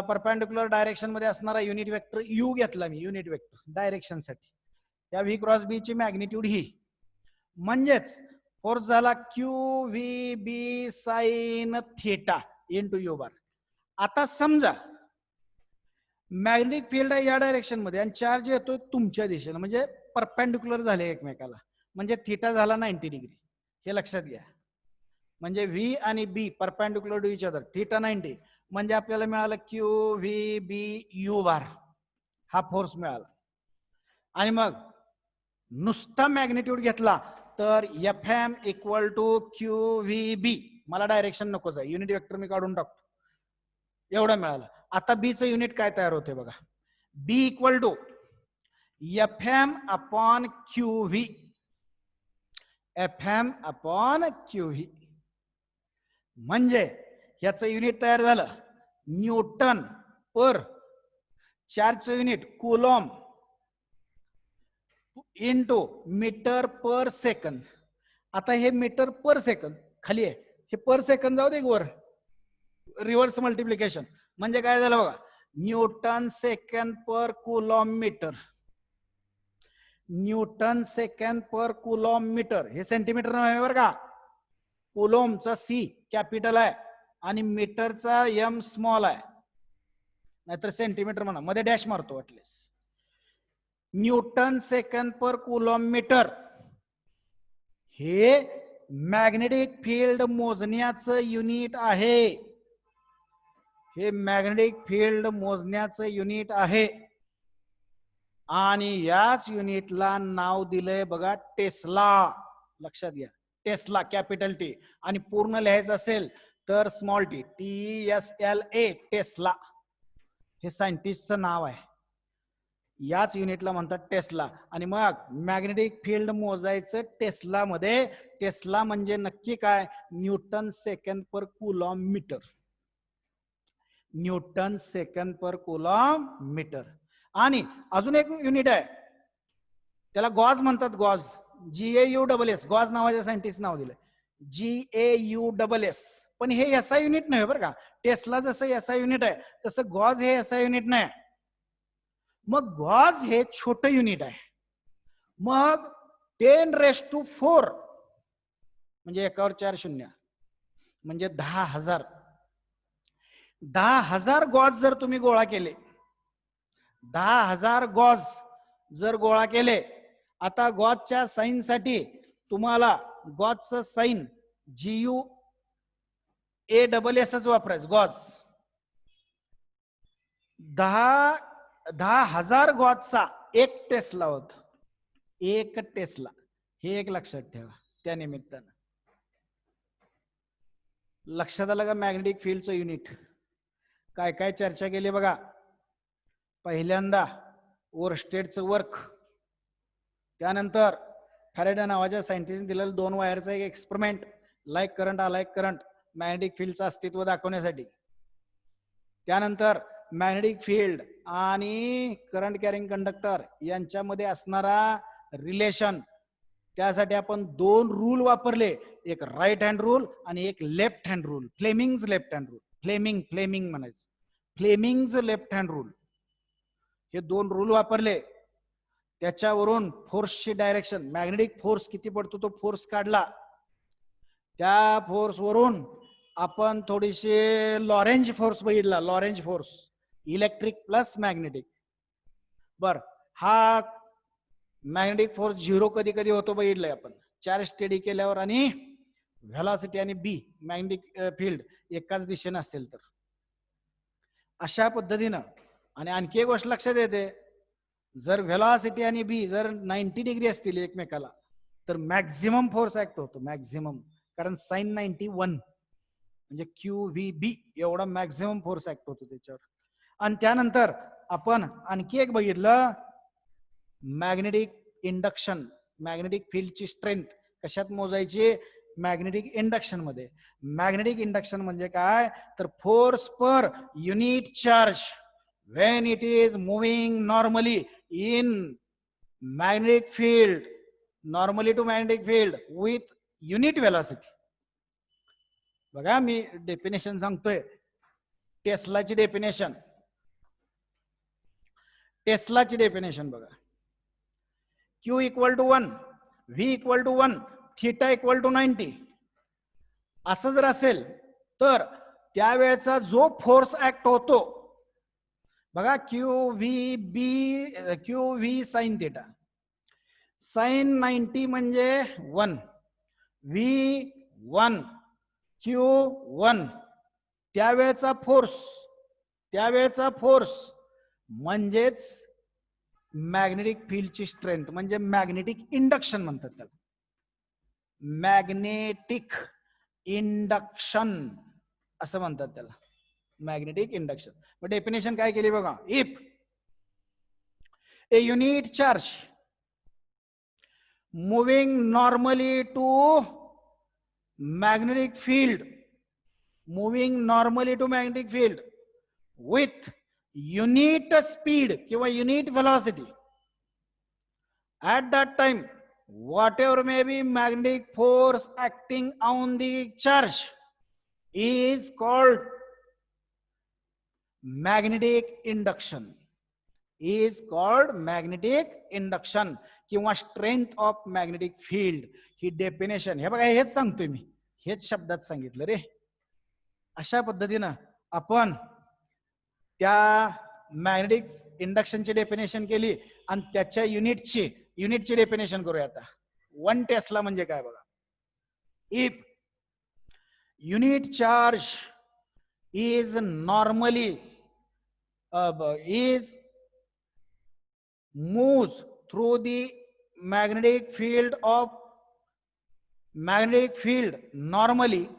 परपेंडिक्युलर डायरेक्शन मध्ये असणारा युनिट वेक्टर U घेतला मी, युनिट वेक्टर डायरेक्शन साठी. या V क्रॉस B ची मॅग्निट्यूड ही, म्हणजेच फोर्स झाला QVB sine theta into U बार. आता समजा मॅग्नेटिक फील्ड आहे या डायरेक्शन मध्ये आणि चार्ज येतोय तुमच्या दिशेने, म्हणजे परपेंडिक्युलर झाले एकमेकाला, म्हणजे थिटा झाला 90 डिग्री. हे लक्षात घ्या. म्हणजे V आणि B perpendicular to each other, theta 90, म्हणजे आपल्याला मिळालं QVB U बार, हा फोर्स मिळाला. आणि मग नुसता मॅग्निट्यूड घेतला तर Fm इक्वल टू QVB, मला डायरेक्शन नकोच आहे, युनिट वेक्टर मी काढून टाकतो, एवढं मिळालं. आता B चं युनिट काय तयार होते बघा, B equal to Fm upon QV, Fm upon QV, म्हणजे याचं युनिट तयार झालं न्यूटन पर. चार्जचं unit coulomb into metre per second. आता हे मीटर पर सेकंद खाली आहे, हे पर सेकंद जाऊ दे वर, रिव्हर्स मल्टिप्लिकेशन म्हणजे काय झालं बघा, न्यूटन सेकंड पर कुलॉम मीटर, न्यूटन सेकंड पर कुलॉम मीटर. हे सेंटीमीटर नाही बरं का, कुलॉमचा C कॅपिटल आहे आणि मीटरचा M स्मॉल आहे, नाहीतर सेंटीमीटर म्हणा, मध्ये डॅश मारतो वाटलेस. न्यूटन सेकंड पर कुलॉम मीटर हे मॅग्नेटिक फील्ड मोजण्याचं युनिट आहे, हे मॅग्नेटिक फील्ड मोजण्याचं युनिट आहे. आणि याच युनिटला नाव दिलंय बघा टेस्ला. लक्षात घ्या, टेस्ला कॅपिटल T, आणि पूर्ण लिहायचं असेल तर स्मॉल t, TESLA, टेस्ला. हे सायंटिस्टचं नाव आहे. याच युनिटला म्हणतात टेस्ला. आणि मग मॅग्नेटिक फील्ड मोजायचं टेस्ला मध्ये. टेस्ला म्हणजे नक्की काय? Newton second per coulomb metre. Newton second per coulomb metre. आणि अजून एक युनिट आहे, त्याला गॉज म्हणतात. Gauss, GAUSS. गॉज नावाच्या सायंटिस्ट नाव दिलं, GAUSS. पण हे SI युनिट नाही बरं का. टेस्ला जसं SI युनिट आहे तसं गॉज हे SI युनिट नाही. मग गॉज हे छोटं युनिट आहे. मग 10⁴ म्हणजे एकावर 4 शून्य म्हणजे 10,000. 10,000 गॉज जर तुम्ही गोळा केले, 10,000 गॉज जर गोळा केले. आता गॉजच्या साईन साठी तुम्हाला गॉजचं साईन GUASS वापरायचं. गॉज 10,000 गॉजचा एक टेस्ला होत. एक टेस्ला, हे एक लक्षात ठेवा. त्या निमित्तानं लक्षात आलं का मॅग्नेटिक फील्डचं युनिट? काय काय चर्चा केली बघा. पहिल्यांदा ओरस्टेडचं वर्क, त्यानंतर फॅरेडे नावाच्या सायंटिस्टने दिलेलं 2 वायरचा एक experiment, like current alike current, magnetic फील्डचं अस्तित्व दाखवण्यासाठी. त्यानंतर मॅग्नेटिक फील्ड आणि करंट कॅरिंग कंडक्टर यांच्यामध्ये असणारा रिलेशन, त्यासाठी आपण 2 रूल वापरले, एक राईट हँड रूल आणि एक left hand rule. Fleming's left hand rule. Fleming म्हणायचं, फ्लेमिंग्ज लेफ्ट हँड रूल. हे 2 रूल वापरले. त्याच्यावरून फोर्सची डायरेक्शन, मॅग्नेटिक फोर्स किती पडतो तो फोर्स काढला. त्या फोर्स वरून आपण थोडीशी लॉरेंज फोर्स बघितला. Lorentz force, electric plus magnetic. बर, हा मॅग्नेटिक फोर्स 0 कधी कधी होतो बघितलंय आपण, चार्ज स्टेडी केल्यावर. आणि व्हेलॉसिटी आणि बी, मॅग्नेटिक फील्ड एकाच दिशेने असेल तर. अशा पद्धतीनं. आणि आणखी एक गोष्ट लक्षात येते, जर व्हेलॉसिटी आणि बी जर 90 डिग्री असतील एकमेकाला तर मॅक्झिमम फोर्स ऍक्ट होतो. मॅक्झिमम, कारण sin 91 म्हणजे QVB एवढा मॅक्झिमम फोर्स ऍक्ट होतो त्याच्यावर. आणि त्यानंतर आपण आणखी एक बघितलं, मॅग्नेटिक इंडक्शन. मॅग्नेटिक फील्डची स्ट्रेंथ कशात मोजायची? मॅग्नेटिक इंडक्शन मध्ये. मॅग्नेटिक इंडक्शन म्हणजे काय? तर force per unit charge when it is moving normally in magnetic field, normally to magnetic field with unit velocity. बघा मी डेफिनेशन सांगतोय, टेस्लाची डेफिनेशन. टेस्लाची डेफिनेशन बघा. Q = 1, V = 1, θ = 90. असं जर असेल तर त्यावेळेचा जो फोर्स ऍक्ट होतो बघा, QV sin θ. sin 90 म्हणजे 1, V1, Q1. त्यावेळेचा फोर्स म्हणजेच मॅग्नेटिक फील्डची स्ट्रेंथ, म्हणजे मॅग्नेटिक इंडक्शन म्हणतात त्याला. मॅग्नेटिक इंडक्शन असं म्हणतात त्याला, मॅग्नेटिक इंडक्शन. मग डेफिनेशन काय केली बघा. If a unit charge moving normally to magnetic field, with unit speed किंवा unit velocity, at that time whatever may be magnetic force acting on the charge is called magnetic induction. किंवा strength of magnetic field. He definition. हे बघा, हेच सांगतोय मी, हेच शब्दात सांगितलं रे. अशा पद्धतीनं आपण त्या मॅग्नेटिक इंडक्शनची डेफिनेशन केली आणि त्याच्या युनिटची डेफिनेशन करूया आता. 1 टेस्ला म्हणजे काय बघा. If unit charge is normally moves through the magnetic field normally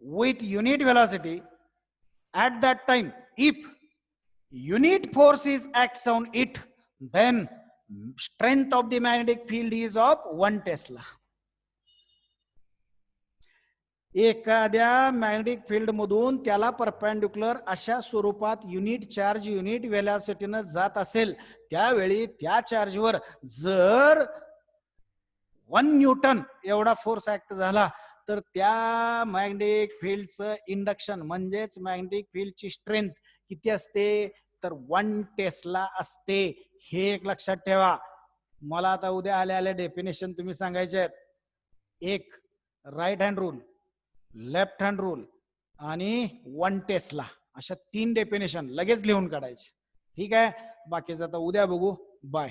with unit velocity, at that time if unit force is acts on it, then strength of the magnetic field is of 1 Tesla. एखाद्या magnetic field मधून त्याला perpendicular अशा स्वरूपात unit charge unit व्हेलॉसिटीनं जात असेल, त्यावेळी त्या चार्जवर जर 1 न्यूटन एवढा फोर्स ऍक्ट झाला तर त्या मॅग्नेटिक फील्डचं इंडक्शन म्हणजेच मॅग्नेटिक फील्डची स्ट्रेंथ किती असते तर 1 टेस्ला असते. हे एक लक्षात ठेवा. मला आता उद्या आल्या आल्या डेफिनेशन तुम्ही सांगायचे आहेत. एक right hand rule, left hand rule आणि 1 टेस्ला, अशा 3 डेफिनेशन लगेच लिहून काढायचे. ठीक आहे, बाकीचं आता उद्या बघू. बाय.